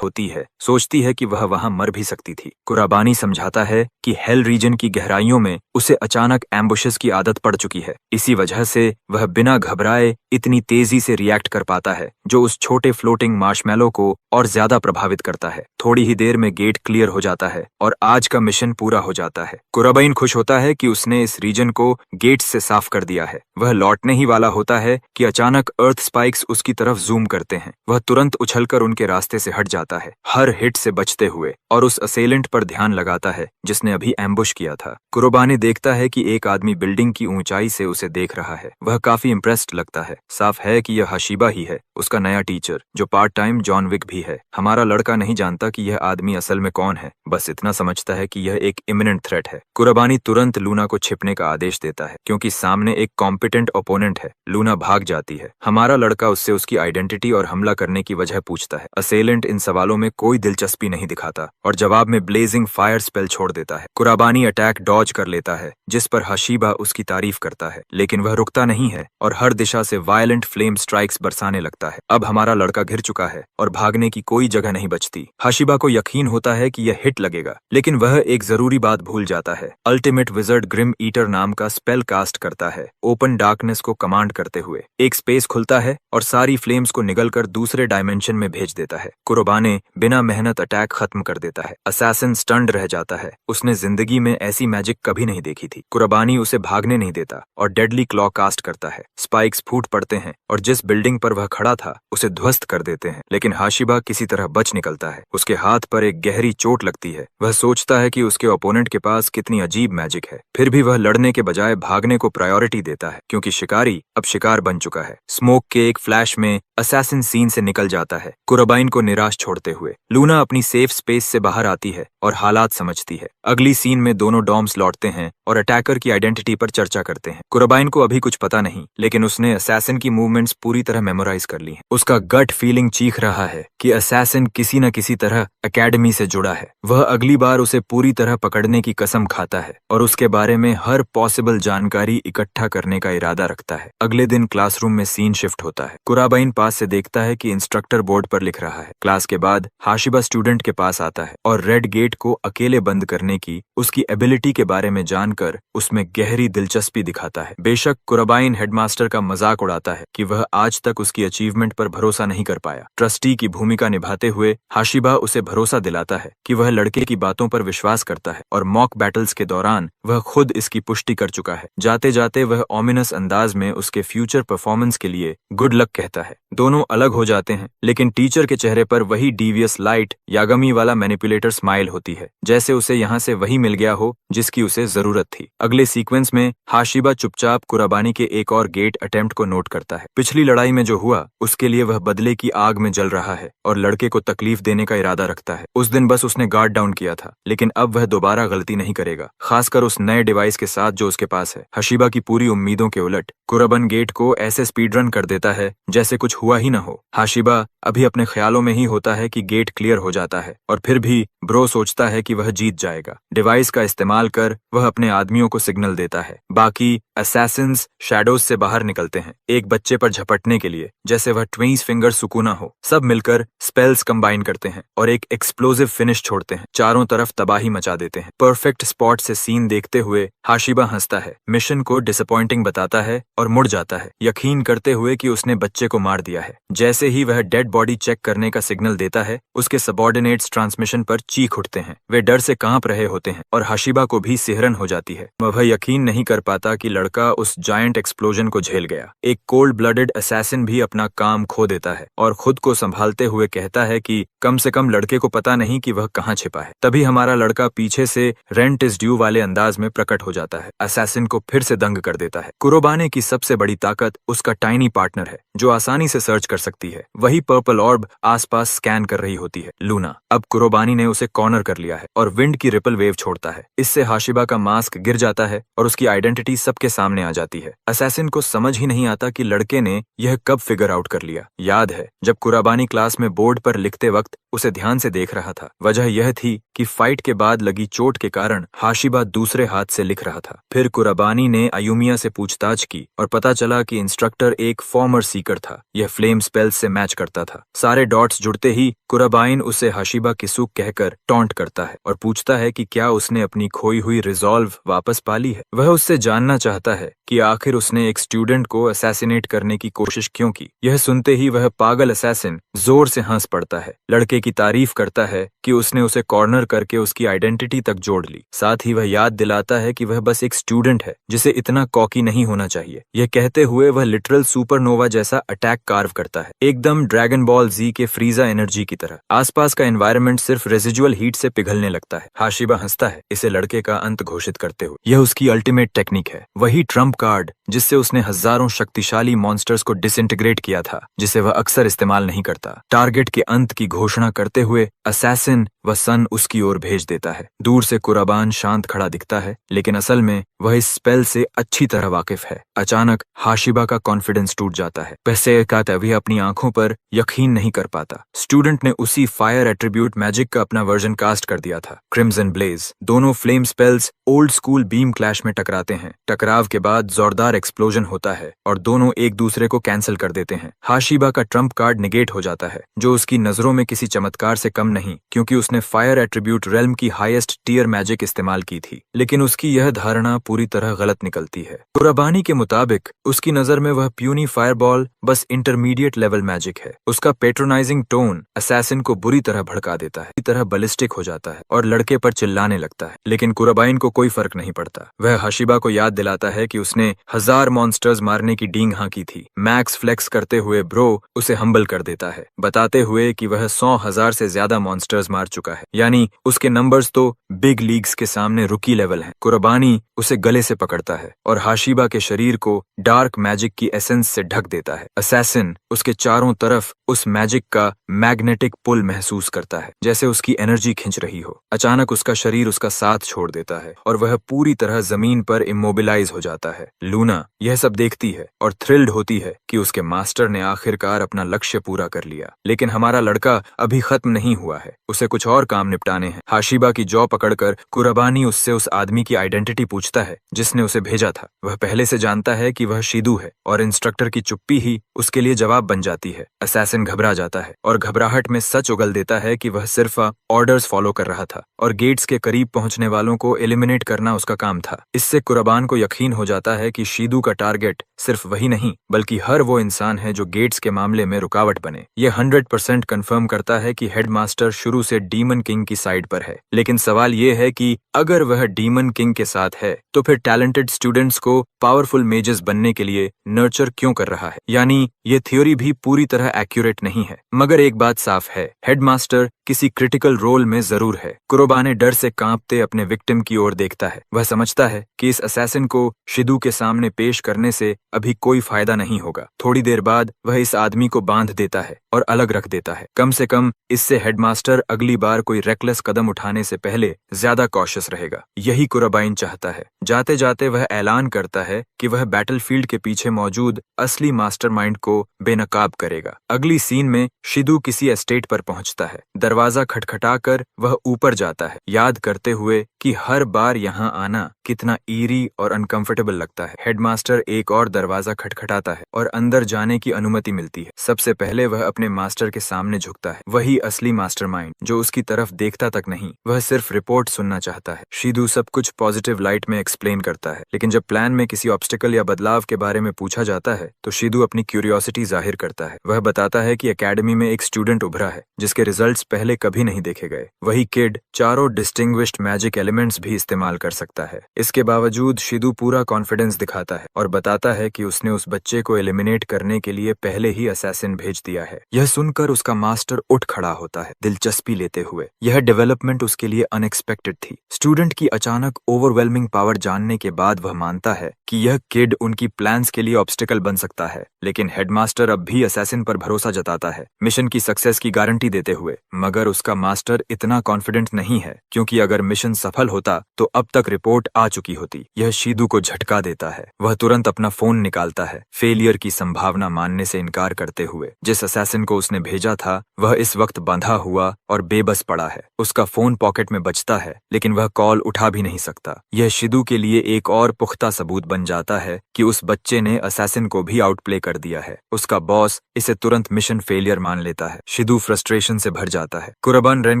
होती है, सोचती है कि वह वहां मर भी सकती थी। कुराबानी समझाता है कि हेल रीजन की गहराइयों में उसे अचानक एम्बुशेस की आदत पड़ चुकी है। इसी वजह से वह बिना घबराए इतनी तेजी से रिएक्ट कर पाता है, जो उस छोटे फ्लोटिंग मार्शमैलो को और ज्यादा प्रभावित करता है। थोड़ी ही देर में गेट क्लियर हो जाता है और आज का मिशन पूरा हो जाता है। कुराबाइन खुश होता है कि उसने इस रीजन को गेट्स से साफ कर दिया है। वह लौटने ही वाला होता है कि अचानक अर्थ स्पाइक्स उसकी तरफ जूम करते हैं। वह तुरंत उछलकर उनके रास्ते से हट जाता है, हर हिट से बचते हुए, और उस असेलेंट पर ध्यान लगाता है जिसने अभी एम्बुश किया था। कुराबानी देखता है कि एक आदमी बिल्डिंग की ऊंचाई से उसे देख रहा है। वह काफी इम्प्रेस्ड लगता है। साफ है कि यह हशीबा ही है, उसका नया टीचर, जो पार्ट टाइम जॉन विक भी है। हमारा लड़का नहीं जानता कि यह आदमी असल में कौन है, बस इतना समझता है कि यह एक इमिनेंट थ्रेट है। कुराबानी तुरंत लूना को छिपने का आदेश देता है क्योंकि सामने एक कॉम्पिटेंट ओपोनेंट है। लूना भाग जाती है। हमारा लड़का उससे उसकी आइडेंटिटी और हमला करने की वजह पूछता है। असेलेंट इन सवालों में कोई दिलचस्पी नहीं दिखाता और जवाब में ब्लेजिंग फायर स्पेल छोड़ देता है। कुराबानी अटैक डॉज कर लेता है, जिस पर हशीबा उसकी तारीफ करता है, लेकिन वह रुकता नहीं है और हर दिशा से वायलेंट फ्लेम स्ट्राइक्स बरसाने लगता है। अब हमारा लड़का घिर चुका है और भागने की कोई जगह नहीं बचती। हशीबा को यकीन होता है कि यह हिट लगेगा, लेकिन वह एक जरूरी बात भूल जाता है। अल्टीमेट विजर्ड ग्रिम ईटर नाम का स्पेल कास्ट करता है, ओपन डार्कनेस को कमांड करते हुए। एक स्पेस खुलता है और सारी फ्लेम्स को निगलकर दूसरे डायमेंशन में भेज देता है। कुराबाने बिना मेहनत अटैक खत्म कर देता है। असैसिन स्टन्ड रह जाता है, उसने जिंदगी में ऐसी मैजिक कभी नहीं देखी थी। कुराबानी उसे भागने नहीं देता और डेडली क्लॉ कास्ट करता है। स्पाइक्स फूट पड़ते हैं और जिस बिल्डिंग पर वह खड़ा था उसे ध्वस्त कर देते हैं, लेकिन हाशिबा किसी तरह बच निकलता है। उसके हाथ पर एक गहरी चोट लगती है। वह सोचता है कि उसके ओपोनेंट के पास कितनी अजीब मैजिक है, फिर भी वह लड़ने के बजाय भागने को प्रायोरिटी देता है क्योंकि शिकारी अब शिकार बन चुका है। स्मोक के एक फ्लैश में असैसिन सीन से निकल जाता है, कुराबाइन को निराश छोड़ते हुए। लूना अपनी सेफ स्पेस से बाहर आती है और हालात समझती है। अगली सीन में दोनों डॉम्स लौटते हैं और अटैकर की आइडेंटिटी पर चर्चा करते हैं। कुराबाइन को अभी कुछ पता नहीं, लेकिन उसने असैसिन की मूवमेंट्स पूरी तरह मेमोराइज कर ली हैं। उसका गट फीलिंग चीख रहा है कि असैसिन किसी न किसी तरह एकेडमी से जुड़ा है। वह अगली बार उसे पूरी तरह पकड़ने की कसम खाता है और उसके बारे में हर पॉसिबल जानकारी इकट्ठा करने का इरादा रखता है। अगले दिन क्लासरूम में सीन शिफ्ट होता है। कुराबाइन पास से देखता है कि इंस्ट्रक्टर बोर्ड पर लिख रहा है। क्लास के बाद हाशिबा स्टूडेंट के पास आता है और रेड गेट को अकेले बंद करने की उसकी एबिलिटी के बारे में जानकर उसमें गहरी दिलचस्पी दिखाता है। बेशक कुराबाइन हेडमास्टर का मजाक उड़ाता है कि वह आज तक उसकी अचीवमेंट पर भरोसा नहीं कर पाया। ट्रस्टी की भूमिका निभाते हुए हाशिबा उसे भरोसा दिलाता है कि वह लड़के की बातों पर विश्वास करता है और मॉक बैटल्स के दौरान वह खुद इसकी पुष्टि कर चुका है। जाते जाते वह ऑमिनस अंदाज में उसके फ्यूचर परफॉर्मेंस के लिए गुड लक कहता है। दोनों अलग हो जाते हैं, लेकिन टीचर के चेहरे पर वही डीवियस लाइट यागमी वाला मैनिपुलेटर स्माइल होती होती है, जैसे उसे यहाँ से वही मिल गया हो जिसकी उसे जरूरत थी। अगले सीक्वेंस में हाशिबा चुपचाप कुराबानी के एक और गेट अटेम्प्ट को नोट करता है। पिछली लड़ाई में जो हुआ उसके लिए वह बदले की आग में जल रहा है और लड़के को तकलीफ देने का इरादा रखता है। उस दिन बस उसने गार्ड डाउन किया था, लेकिन अब वह दोबारा गलती नहीं करेगा, खासकर उस नए डिवाइस के साथ जो उसके पास है। हशीबा की पूरी उम्मीदों के उलट कुराबन गेट को ऐसे स्पीड रन कर देता है जैसे कुछ हुआ ही न हो। हाशिबा अभी अपने ख्यालों में ही होता है कि गेट क्लियर हो जाता है और फिर भी ब्रो सोचता है कि वह जीत जाएगा। डिवाइस का इस्तेमाल कर वह अपने आदमियों को सिग्नल देता है। बाकी असैसिन्स शैडोज से बाहर निकलते हैं, एक बच्चे पर झपटने के लिए, जैसे वह ट्विंस फिंगर सुकूना हो। सब मिलकर स्पेल्स कंबाइन करते हैं और एक एक्सप्लोसिव फिनिश छोड़ते हैं, चारों तरफ तबाही मचा देते हैं। परफेक्ट स्पॉट से सीन देखते हुए हाशिबा हंसता है, मिशन को डिसअपॉइंटिंग बताता है और मुड़ जाता है, यकीन करते हुए कि उसने बच्चे को मार दिया है। जैसे ही वह डेड बॉडी चेक करने का सिग्नल देता है, उसके सबऑर्डिनेट्स ट्रांसमिशन पर चीख उठते हैं। वे डर से कांप रहे होते हैं और हाशिबा को भी सिहरन हो जाती है। वह यकीन नहीं कर पाता कि लड़का उस जायंट एक्सप्लोजन को झेल गया। एक कोल्ड ब्लडेड असैसिन भी अपना काम खो देता है और खुद को संभालते हुए कहता है कि कम से कम लड़के को पता नहीं कि वह कहाँ छिपा है। तभी हमारा लड़का पीछे से रेंट इज ड्यू वाले अंदाज में प्रकट हो जाता है, असैसिन को फिर से दंग कर देता है। कुराबानी की सबसे बड़ी ताकत उसका टाइनी पार्टनर है, जो आसानी से सर्च कर सकती है। वही पर्पल ऑर्ब आसपास स्कैन कर रही होती है, लूना। अब कुराबानी ने उसे कॉर्नर कर लिया है और विंड की रिपल वेव छोड़ता है। इससे हाशिबा का मास्क गिर जाता है और उसकी आइडेंटिटी सबके सामने आ जाती है। असैसिन को समझ ही नहीं आता कि लड़के ने यह कब फिगर आउट कर लिया। याद है जब कुराबानी क्लास में बोर्ड पर लिखते वक्त उसे ध्यान से देख रहा था। वजह यह थी कि फाइट के बाद लगी चोट के कारण हाशिबा दूसरे हाथ से लिख रहा था। फिर कुराबानी ने अयुमिया से पूछताछ की और पता चला कि इंस्ट्रक्टर एक फॉर्मर सीकर था। यह फ्लेम स्पेल्स से मैच करता था। सारे डॉट्स जुड़ते ही कुराबाइन उसे हाशिबा किसुक कहकर टॉन्ट करता है और पूछता है कि क्या उसने अपनी खोई हुई रिजॉल्व वापस पा ली है। वह उससे जानना चाहता है कि आखिर उसने एक स्टूडेंट को असैसिनेट करने की कोशिश क्यों की। यह सुनते ही वह पागल असैसिन जोर से हंस पड़ता है, लड़के की तारीफ करता है कि उसने उसे कॉर्नर करके उसकी आइडेंटिटी तक जोड़ ली। साथ ही वह याद दिलाता है कि वह बस एक स्टूडेंट है जिसे इतना कॉकी नहीं होना चाहिए। यह कहते हुए वह लिटरल सुपरनोवा जैसा अटैक कार्व करता है, एकदम ड्रैगन बॉल जी के फ्रीजा एनर्जी की तरह। आसपास का एनवायरनमेंट सिर्फ रेजिजुअल हीट से पिघलने लगता है। हाशिबा हंसता है, इसे लड़के का अंत घोषित करते हुए। यह उसकी अल्टीमेट टेक्निक है, वही ट्रम्प कार्ड जिससे उसने हजारों शक्तिशाली मॉन्स्टर्स को डिसइंटीग्रेट किया था, जिसे वह अक्सर इस्तेमाल नहीं करता। टारगेट के अंत की घोषणा करते हुए असैसिन व सन उसकी ओर भेज देता है। दूर से कुराबान शांत खड़ा दिखता है, लेकिन असल में वह इस स्पेल से अच्छी तरह वाकिफ है। अचानक हाशिबा का कॉन्फिडेंस टूट जाता है। वैसे का तभी अपनी आंखों पर यकीन नहीं कर पाता। स्टूडेंट ने उसी फायर एट्रीब्यूट मैजिक का अपना वर्जन कास्ट कर दिया था, क्रिम्सन ब्लेज। दोनों flame spells old school beam clash में टकराते हैं। टकराव के बाद जोरदार एक्सप्लोजन होता है और दोनों एक दूसरे को कैंसिल कर देते हैं। हाशिबा का ट्रम्प कार्ड निगेट हो जाता है, जो उसकी नजरों में किसी चमत्कार से कम नहीं, क्योंकि उसने फायर एट्रीब्यूट रेल्म की हाईएस्ट टीयर मैजिक इस्तेमाल की थी। लेकिन उसकी यह धारणा पूरी तरह गलत निकलती है। कुराबानी के मुताबिक उसकी नजर में वह प्यूनी फायरबॉल बस इंटरमीडिएट लेवल मैजिक है। उसका पेट्रोनाइजिंग टोन असैसिन को बुरी तरह भड़का देता है, बुरी तरह बलिस्टिक हो जाता है और लड़के पर चिल्लाने लगता है। लेकिन कुराबाइन को कोई फर्क नहीं पड़ता। वह हाशिबा को याद दिलाता है कि उसने 1000 मॉन्स्टर्स मारने की डींग हाँकी थी। मैक्स फ्लेक्स करते हुए ब्रो उसे हम्बल कर देता है, बताते हुए कि वह 100,000 से ज्यादा मॉन्स्टर्स मार चुका है, यानी उसके नंबर्स तो बिग लीग्स के सामने रुकी लेवल हैं। कुराबानी उसे गले से पकड़ता है और हाशिबा के शरीर को डार्क मैजिक की एसेंस से ढक देता है। असैसिन उसके चारों तरफ उस मैजिक का मैग्नेटिक पुल महसूस करता है, जैसे उसकी एनर्जी खिंच रही हो। अचानक उसका शरीर उसका साथ छोड़ देता है और वह पूरी तरह जमीन पर इमोबिलाइज हो जाता है। लूना यह सब देखती है और थ्रिल्ड होती है कि उसके मास्टर ने आखिरकार अपना लक्ष्य पूरा कर लिया। लेकिन हमारा लड़का अभी खत्म नहीं हुआ है, उसे कुछ और काम निपटाने हैं। हाशिबा की जौ पकड़कर कुराबानी उससे उस आदमी की आइडेंटिटी पूछता है जिसने उसे भेजा था। वह पहले से जानता है कि वह शीदू है और इंस्ट्रक्टर की चुप्पी ही उसके लिए जवाब बन जाती है। असैसिन घबरा जाता है और घबराहट में सच उगल देता है कि वह सिर्फ ऑर्डर्स फॉलो कर रहा था और गेट्स के करीब पहुंचने वालों को एलिमिनेट करना उसका काम था। इससे कुराबान को यकीन हो जाता है कि शीदू का टारगेट सिर्फ वही नहीं, बल्कि हर वो इंसान है जो गेट्स के मामले में रुकावट बने। यह 100% कंफर्म करता है कि हेडमास्टर शुरू से डीमन किंग की साइड पर है। लेकिन सवाल ये है कि अगर वह डीमन किंग के साथ है तो फिर टैलेंटेड स्टूडेंट्स को पावरफुल मेजेस बनने के लिए नर्चर क्यों कर रहा है? यानी ये थ्योरी भी पूरी तरह एक्यूरेट नहीं है। मगर एक बात साफ है, हेडमास्टर किसी क्रिटिकल रोल में जरूर है। कुरोबाने डर से कांपते अपने विक्टिम की ओर देखता है। वह समझता है कि इस असैसिन को शिदू के सामने पेश करने से अभी कोई फायदा नहीं होगा। थोड़ी देर बाद वह इस आदमी को बांध देता है और अलग रख देता है। कम से कम इससे हेडमास्टर अगली बार कोई रेकलेस कदम उठाने से पहले ज्यादा कॉशियस रहेगा। यही कुराबाइन चाहता है। जाते जाते वह ऐलान करता है कि वह बैटलफील्ड के पीछे मौजूद असली मास्टरमाइंड को बेनकाब करेगा। अगली सीन में शिदू किसी एस्टेट पर पहुंचता है। दरवाजा खटखटाकर वह ऊपर जाता है, याद करते हुए कि हर बार यहाँ आना कितना ईरी और अनकंफर्टेबल लगता है। हेडमास्टर एक और दरवाजा खटखटाता है और अंदर जाने की अनुमति मिलती है। सबसे पहले वह अपने मास्टर के सामने झुकता है, वही असली मास्टरमाइंड जो उसकी तरफ देखता तक नहीं, वह सिर्फ रिपोर्ट सुनना चाहता है। शिदू सब कुछ पॉजिटिव लाइट में एक्सप्लेन करता है, लेकिन जब प्लान में किसी ऑब्स्टिकल या बदलाव के बारे में पूछा जाता है तो शिदू अपनी क्यूरियोसिटी जाहिर करता है। वह बताता है कि एकेडमी में एक स्टूडेंट उभरा है जिसके रिजल्ट्स पहले कभी नहीं देखे गए। वही किड चारों डिस्टिंग्विश्ड मैजिक एलिमेंट्स भी इस्तेमाल कर सकता है। इसके बावजूद शिदू पूरा कॉन्फिडेंस दिखाता है और बताता है कि उसने उस बच्चे को एलिमिनेट करने के लिए पहले ही असैसिन भेज दिया है। यह सुनकर उसका मास्टर उठ खड़ा होता है, दिलचस्पी लेते हुए। यह डेवलपमेंट उसके लिए अनएक्सपेक्टेड थी। स्टूडेंट की अचानक ओवरवेलमिंग पावर जानने के बाद वह मानता है कि यह किड उनकी प्लान्स के लिए ऑब्स्टिकल बन सकता है। लेकिन हेडमास्टर अब भी असैसिन पर भरोसा जताता है, मिशन की सक्सेस की गारंटी देते हुए। मगर उसका मास्टर इतना कॉन्फिडेंट नहीं है, क्योंकि अगर मिशन सफल होता तो अब तक रिपोर्ट आ चुकी होती। यह शिदू को झटका देता है। वह तुरंत अपना फोन निकालता है, फेलियर की संभावना मानने से इनकार करते हुए। जिस असैसिन को उसने भेजा था वह इस वक्त बंधा हुआ और बेबस पड़ा है। उसका फोन पॉकेट में बजता है, लेकिन वह कॉल उठा भी नहीं सकता। यह शिदू के लिए एक और पुख्ता सबूत बन जाता है कि उस बच्चे ने असैसिन को भी आउटप्ले कर दिया है। उसका बॉस इसे तुरंत मिशन फेलियर मान लेता है। शिदू फ्रस्ट्रेशन से भर जाता है। कुराबान रेन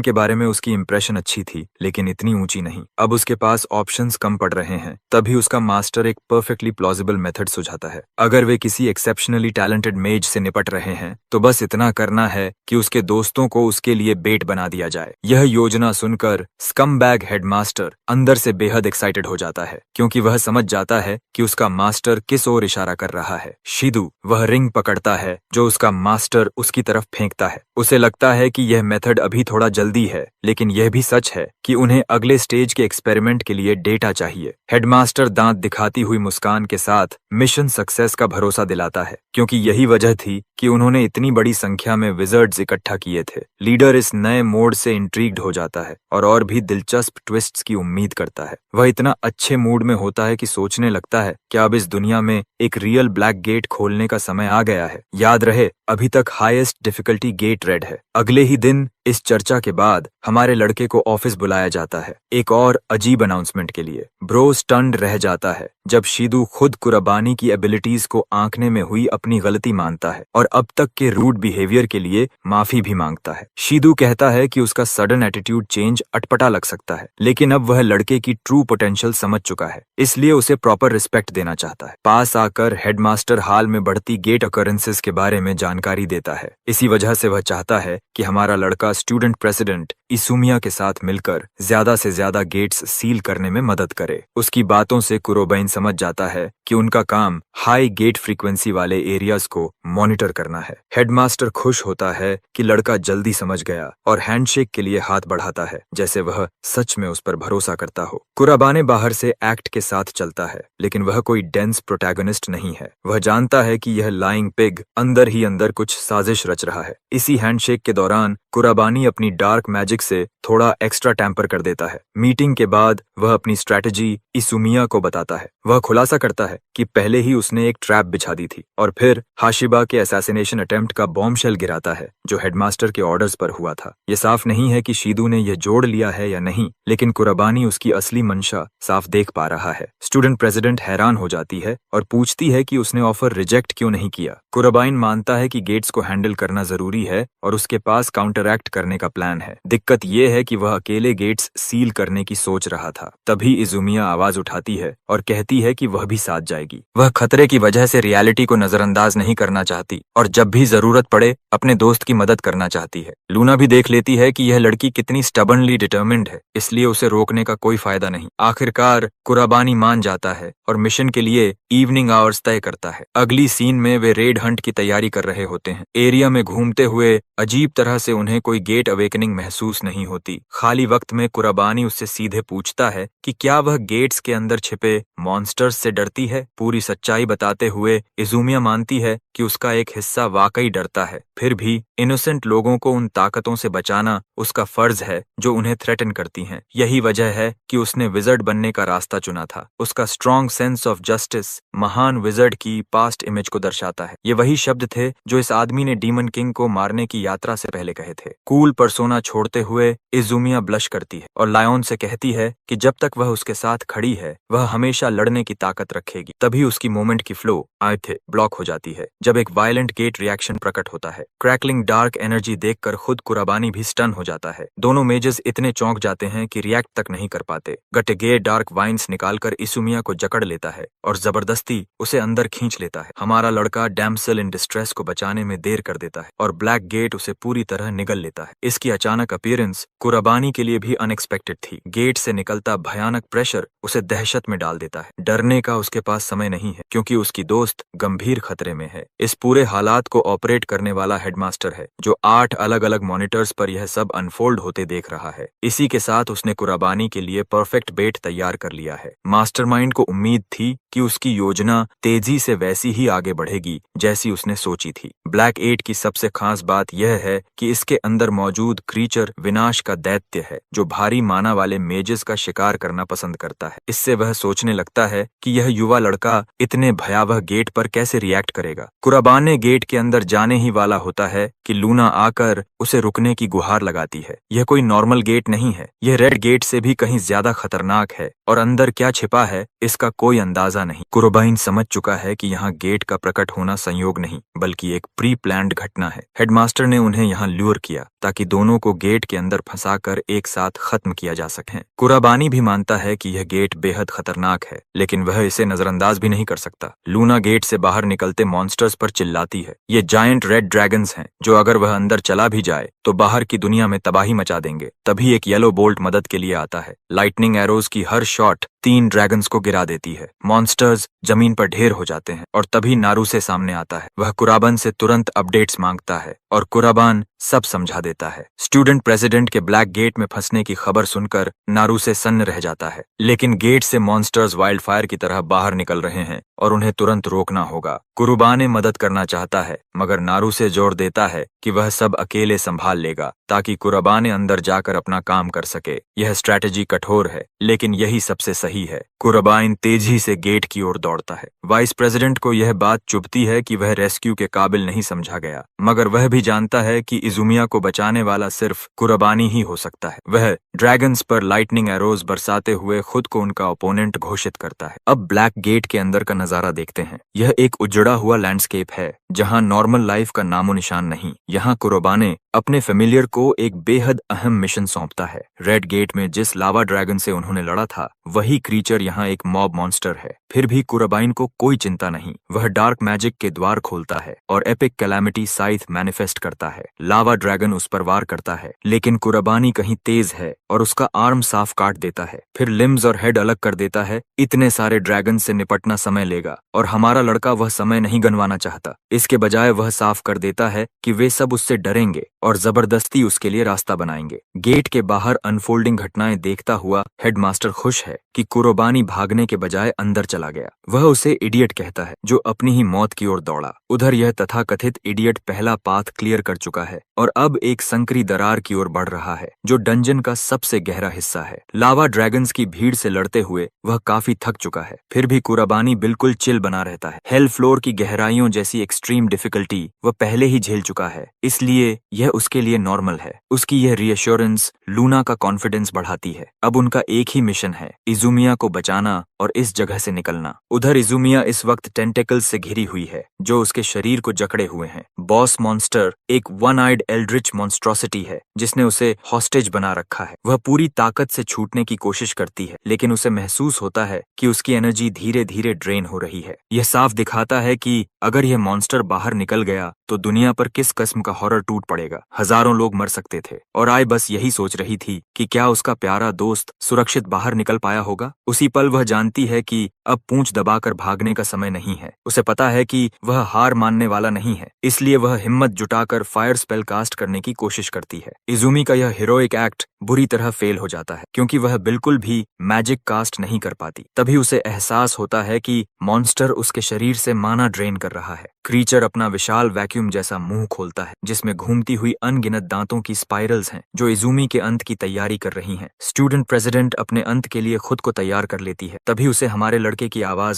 के बारे में उसकी इंप्रेशन अच्छी थी, लेकिन इतनी ऊंची नहीं। अब उसके पास ऑप्शंस कम पड़ रहे हैं। तभी उसका मास्टर एक परफेक्टली प्लॉजिबल मेथड सुझाता है। अगर वे किसी एक्सेप्शनली टैलेंटेड मेज से निपट रहे हैं तो बस इतना करना है कि उसके दोस्तों को उसके लिए बेट बना दिया जाए। यह योजना सुनकर स्कमबैग हेडमास्टर अंदर से बेहद एक्साइटेड हो जाता है, क्योंकि वह समझ जाता है कि उसका मास्टर किस ओर इशारा कर रहा है। शिदू वह रिंग पकड़ता है जो उसका मास्टर उसकी तरफ फेंकता है। उसे लगता है कि यह मेथड अभी थोड़ा जल्दी है, लेकिन यह भी सच है कि उन्हें अगले स्टेज के एक्सपेरिमेंट के लिए डेटा चाहिए। हेडमास्टर दांत दिखाती हुई मुस्कान के साथ मिशन सक्सेस का भरोसा दिलाता है, क्योंकि यही वजह थी कि उन्होंने इतनी बड़ी संख्या में विजर्ड्स इकट्ठा किए थे। लीडर इस नए मोड से इंट्रीग्ड हो जाता है और भी दिलचस्प ट्विस्ट्स की उम्मीद करता है। वह इतना अच्छे मूड में होता है कि सोचने लगता है कि अब इस दुनिया में एक रियल ब्लैक गेट खोलने का समय आ गया है। याद रहे, अभी तक हाईएस्ट डिफिकल्टी गेट रेड है। अगले ही दिन इस चर्चा के बाद हमारे लड़के को ऑफिस बुलाया जाता है, एक और अजीब अनाउंसमेंट के लिए। ब्रो स्टन्ड रह जाता है जब शिदू खुद कुराबानी की एबिलिटीज को आंकने में हुई अपनी गलती मानता है और अब तक के रूड बिहेवियर के लिए माफी भी मांगता है। शिदू कहता है कि उसका सडन एटीट्यूड चेंज अटपटा लग सकता है, लेकिन अब वह लड़के की ट्रू पोटेंशियल समझ चुका है, इसलिए उसे प्रॉपर रिस्पेक्ट देना चाहता है। पास आकर हेडमास्टर हाल में बढ़ती गेट अकरेंसेस के बारे में जानकारी देता है। इसी वजह से वह चाहता है कि हमारा लड़का स्टूडेंट प्रेसिडेंट इसुमिया के साथ मिलकर ज्यादा से ज्यादा गेट्स सील करने में मदद करे। उसकी बातों से कुरोबाइन समझ जाता है कि उनका काम हाई गेट फ्रीक्वेंसी वाले एरियाज को मॉनिटर करना है। हेडमास्टर खुश होता है कि लड़का जल्दी समझ गया और हैंडशेक के लिए हाथ बढ़ाता है, जैसे वह सच में उस पर भरोसा करता हो। कुराबाने बाहर से एक्ट के साथ चलता है, लेकिन वह कोई डेंस प्रोटैगनिस्ट नहीं है। वह जानता है कि यह लाइंग पिग अंदर ही अंदर कुछ साजिश रच रहा है। इसी हैंडशेक के दौरान कुराबानी अपनी डार्क मैजिक से थोड़ा एक्स्ट्रा टैंपर कर देता है। मीटिंग के बाद वह अपनी स्ट्रैटेजी इसुमिया को बताता है। वह खुलासा करता है कि पहले ही उसने एक ट्रैप बिछा दी थी और फिर हाशिबा के असैसिनेशन अटेम्प्ट का बॉम्ब शेल गिराता है जो हेडमास्टर के ऑर्डर्स पर हुआ था। यह साफ नहीं है कि शिदू ने यह जोड़ लिया है या नहीं, लेकिन कुराबानी उसकी असली मंशा साफ देख पा रहा है। स्टूडेंट प्रेसिडेंट हैरान हो जाती है और पूछती है कि उसने ऑफर रिजेक्ट क्यों नहीं किया। कुराबाइन मानता है कि गेट्स को हैंडल करना जरूरी है और उसके पास काउंटरएक्ट करने का प्लान है। दिक्कत दिक्कत ये है कि वह अकेले गेट्स सील करने की सोच रहा था। तभी इजुमिया आवाज उठाती है और कहती है कि वह भी साथ जाएगी। वह खतरे की वजह से रियलिटी को नजरअंदाज नहीं करना चाहती और जब भी जरूरत पड़े अपने दोस्त की मदद करना चाहती है। लूना भी देख लेती है कि यह लड़की कितनी स्टबर्नली डिटर्मिन्ड है, इसलिए उसे रोकने का कोई फायदा नहीं। आखिरकार कुराबानी मान जाता है और मिशन के लिए इवनिंग आवर्स तय करता है। अगली सीन में वे रेड हंट की तैयारी कर रहे होते हैं। एरिया में घूमते हुए अजीब तरह से उन्हें कोई गेट अवेकनिंग महसूस नहीं होती। खाली वक्त में कुराबानी उससे सीधे पूछता है कि क्या वह गेट्स के अंदर छिपे मॉन्स्टर्स से डरती है। पूरी सच्चाई बताते हुए इजुमिया मानती है कि उसका एक हिस्सा वाकई डरता है। फिर भी इनोसेंट लोगों को उन ताकतों से बचाना उसका फर्ज है जो उन्हें थ्रेटन करती हैं। यही वजह है कि उसने विजर्ड बनने का रास्ता चुना था। उसका स्ट्रॉन्ग सेंस ऑफ जस्टिस महान विजर्ड की पास्ट इमेज को दर्शाता है। ये वही शब्द थे जो इस आदमी ने डीमन किंग को मारने की यात्रा से पहले कहे थे। कूल पर्सोना छोड़ते हुए इजुमिया ब्लश करती है और लायन से कहती है कि जब तक वह उसके साथ खड़ी है वह हमेशा लड़ने की ताकत रखेगी। तभी उसकी मोमेंट की फ्लो आए थे ब्लॉक हो जाती है जब एक वायलेंट गेट रिएक्शन प्रकट होता है। क्रैकलिंग डार्क एनर्जी देखकर खुद कुराबानी भी स्टन हो जाता है। दोनों मेजेस इतने चौंक जाते हैं कि रिएक्ट तक नहीं कर पाते। गटेगे डार्क वाइन्स निकालकर इजुमिया को जकड़ लेता है और जबरदस्ती उसे अंदर खींच लेता है। हमारा लड़का डैम्सल इन डिस्ट्रेस को बचाने में देर कर देता है और ब्लैक गेट उसे पूरी तरह निगल लेता है। इसकी अचानक अपीयरेंस कुराबानी के लिए भी अनएक्सपेक्टेड थी। गेट से निकलता भयानक प्रेशर उसे दहशत में डाल देता है। डरने का उसके पास समय नहीं है क्योंकि उसकी दोस्त गंभीर खतरे में है। इस पूरे हालात को ऑपरेट करने वाला हेडमास्टर है जो 8 अलग अलग मॉनिटर्स पर यह सब अनफोल्ड होते देख रहा है। इसी के साथ उसने कुराबानी के लिए परफेक्ट बेट तैयार कर लिया है। मास्टरमाइंड को उम्मीद थी कि उसकी योजना तेजी से वैसी ही आगे बढ़ेगी जैसी उसने सोची थी। ब्लैक 8 की सबसे खास बात यह है कि इसके अंदर मौजूद क्रीचर विनाश का दैत्य है जो भारी माना वाले मेजेस का शिकार करना पसंद करता है। इससे वह सोचने लगता है कि यह युवा लड़का इतने भयावह गेट पर कैसे रिएक्ट करेगा। कुराबाने गेट के अंदर जाने ही वाला होता है कि लूना आकर उसे रुकने की गुहार लगाती है। यह कोई नॉर्मल गेट नहीं है, यह रेड गेट से भी कहीं ज्यादा खतरनाक है और अंदर क्या छिपा है इसका कोई अंदाजा नहीं। कुराबाइन समझ चुका है कि यहाँ गेट का प्रकट होना संयोग नहीं बल्कि एक प्री प्लान्ड घटना है। हेडमास्टर ने उन्हें यहाँ ल्यूर किया ताकि दोनों को गेट के अंदर फंसाकर एक साथ खत्म किया जा सके। कुराबानी भी मानता है कि यह गेट बेहद खतरनाक है लेकिन वह इसे नजरअंदाज भी नहीं कर सकता। लूना गेट से बाहर निकलते मॉन्स्टर्स पर चिल्लाती है। ये जायंट रेड ड्रैगन्स हैं जो अगर वह अंदर चला भी जाए तो बाहर की दुनिया में तबाही मचा देंगे। तभी एक येलो बोल्ट मदद के लिए आता है। लाइटनिंग एरोज की हर शॉट 3 ड्रैगन्स को गिरा देती है। मॉन्स्टर्स जमीन पर ढेर हो जाते हैं और तभी नारूसे सामने आता है। वह कुराबान से तुरंत अपडेट्स मांगता है और कुराबान सब समझा देता है। स्टूडेंट प्रेसिडेंट के ब्लैक गेट में फंसने की खबर सुनकर नारूसे सन्न रह जाता है लेकिन गेट से मॉन्स्टर्स वाइल्ड फायर की तरह बाहर निकल रहे हैं और उन्हें तुरंत रोकना होगा। कुराबाने मदद करना चाहता है मगर नारूसे जोर देता है कि वह सब अकेले संभाल लेगा ताकि कुराबाने अंदर जाकर अपना काम कर सके। यह स्ट्रैटेजी कठोर है लेकिन यही सबसे सही है। कुराबाइन तेजी से गेट की ओर दौड़ता है। वाइस प्रेसिडेंट को यह बात चुभती है कि वह रेस्क्यू के काबिल नहीं समझा गया मगर वह भी जानता है कि इजुमिया को बचाने वाला सिर्फ कुराबानी ही हो सकता है। वह ड्रैगन्स पर लाइटनिंग एरोज बरसाते हुए खुद को उनका ओपोनेंट घोषित करता है। अब ब्लैक गेट के अंदर का नजारा देखते हैं। यह एक उजड़ा हुआ लैंडस्केप है जहां नॉर्मल लाइफ का नामो निशान नहीं। यहाँ कुराबाने अपने फेमिलियर को एक बेहद अहम मिशन सौंपता है। रेड गेट में जिस लावा ड्रैगन से उन्होंने लड़ा था वही क्रीचर यहाँ एक मॉब मॉन्स्टर है। फिर भी कुराबाइन को कोई चिंता नहीं। वह डार्क मैजिक के द्वार खोलता है और एपिक कैलामिटी साइथ मैनिफेस्ट करता है। लावा ड्रैगन उस पर वार करता है लेकिन कुराबानी कहीं तेज है और उसका आर्म साफ काट देता है। फिर लिम्स और हेड अलग कर देता है। इतने सारे ड्रैगन से निपटना समय लेगा और हमारा लड़का वह समय नहीं गंवाना चाहता। इसके बजाय वह साफ कर देता है कि वे सब उससे डरेंगे और जबरदस्ती उसके लिए रास्ता बनाएंगे। गेट के बाहर अनफोल्डिंग घटनाएं देखता हुआ हेडमास्टर खुश है कि कुराबानी भागने के बजाय अंदर चला गया। वह उसे इडियट कहता है जो अपनी ही मौत की ओर दौड़ा। उधर यह तथाकथित इडियट पहला पाथ क्लियर कर चुका है और अब एक संकरी दरार की ओर बढ़ रहा है जो डंजन का सबसे गहरा हिस्सा है। लावा ड्रैगन्स की भीड़ से लड़ते हुए वह काफी थक चुका है। फिर भी कुराबानी बिल्कुल चिल बना रहता है। हेल फ्लोर की गहराइयों जैसी एक्सट्रीम डिफिकल्टी वह पहले ही झेल चुका है इसलिए यह उसके लिए नॉर्मल है। उसकी यह रीअश्योरेंस लूना का कॉन्फिडेंस बढ़ाती है। अब उनका एक ही मिशन है, इजुमिया को बचाना और इस जगह से निकलना। उधर इजुमिया इस वक्त टेंटेकल्स से घिरी हुई है जो उसके शरीर को जकड़े हुए हैं। बॉस मॉन्स्टर मॉन्स्टर एक वन आइड एल्ड्रिच मॉन्स्ट्रोसिटी है जिसने उसे हॉस्टेज बना रखा है। वह पूरी ताकत से छूटने की कोशिश करती है, लेकिन उसे महसूस होता है कि उसकी एनर्जी धीरे धीरे ड्रेन हो रही है। यह साफ दिखाता है कि अगर यह मॉन्स्टर बाहर निकल गया तो दुनिया पर किस किस्म का हॉरर टूट पड़ेगा। हजारों लोग मर सकते थे और आय बस यही सोच रही थी कि क्या उसका प्यारा दोस्त सुरक्षित बाहर निकल पाया होगा। उसी पल वह जानती है कि अब पूंछ दबाकर भागने का समय नहीं है। उसे पता है कि वह हार मानने वाला नहीं है, इसलिए वह हिम्मत जुटाकर फायर स्पेल कास्ट करने की कोशिश करती है। इजुमी का यह हीरोइक एक्ट बुरी तरह फेल हो जाता है क्योंकि वह बिल्कुल भी मैजिक कास्ट नहीं कर पाती। तभी उसे एहसास होता है कि मॉन्स्टर उसके शरीर से माना ड्रेन कर रहा है। क्रीचर अपना विशाल वैक्यूम जैसा मुंह खोलता है जिसमें घूमती हुई अनगिनत दांतों की स्पाइरल्स हैं जो इजुमी के अंत की तैयारी कर रही हैं। स्टूडेंट प्रेसिडेंट अपने अंत के लिए खुद को तैयार कर लेती है। तभी उसे हमारे लड़के की आवाज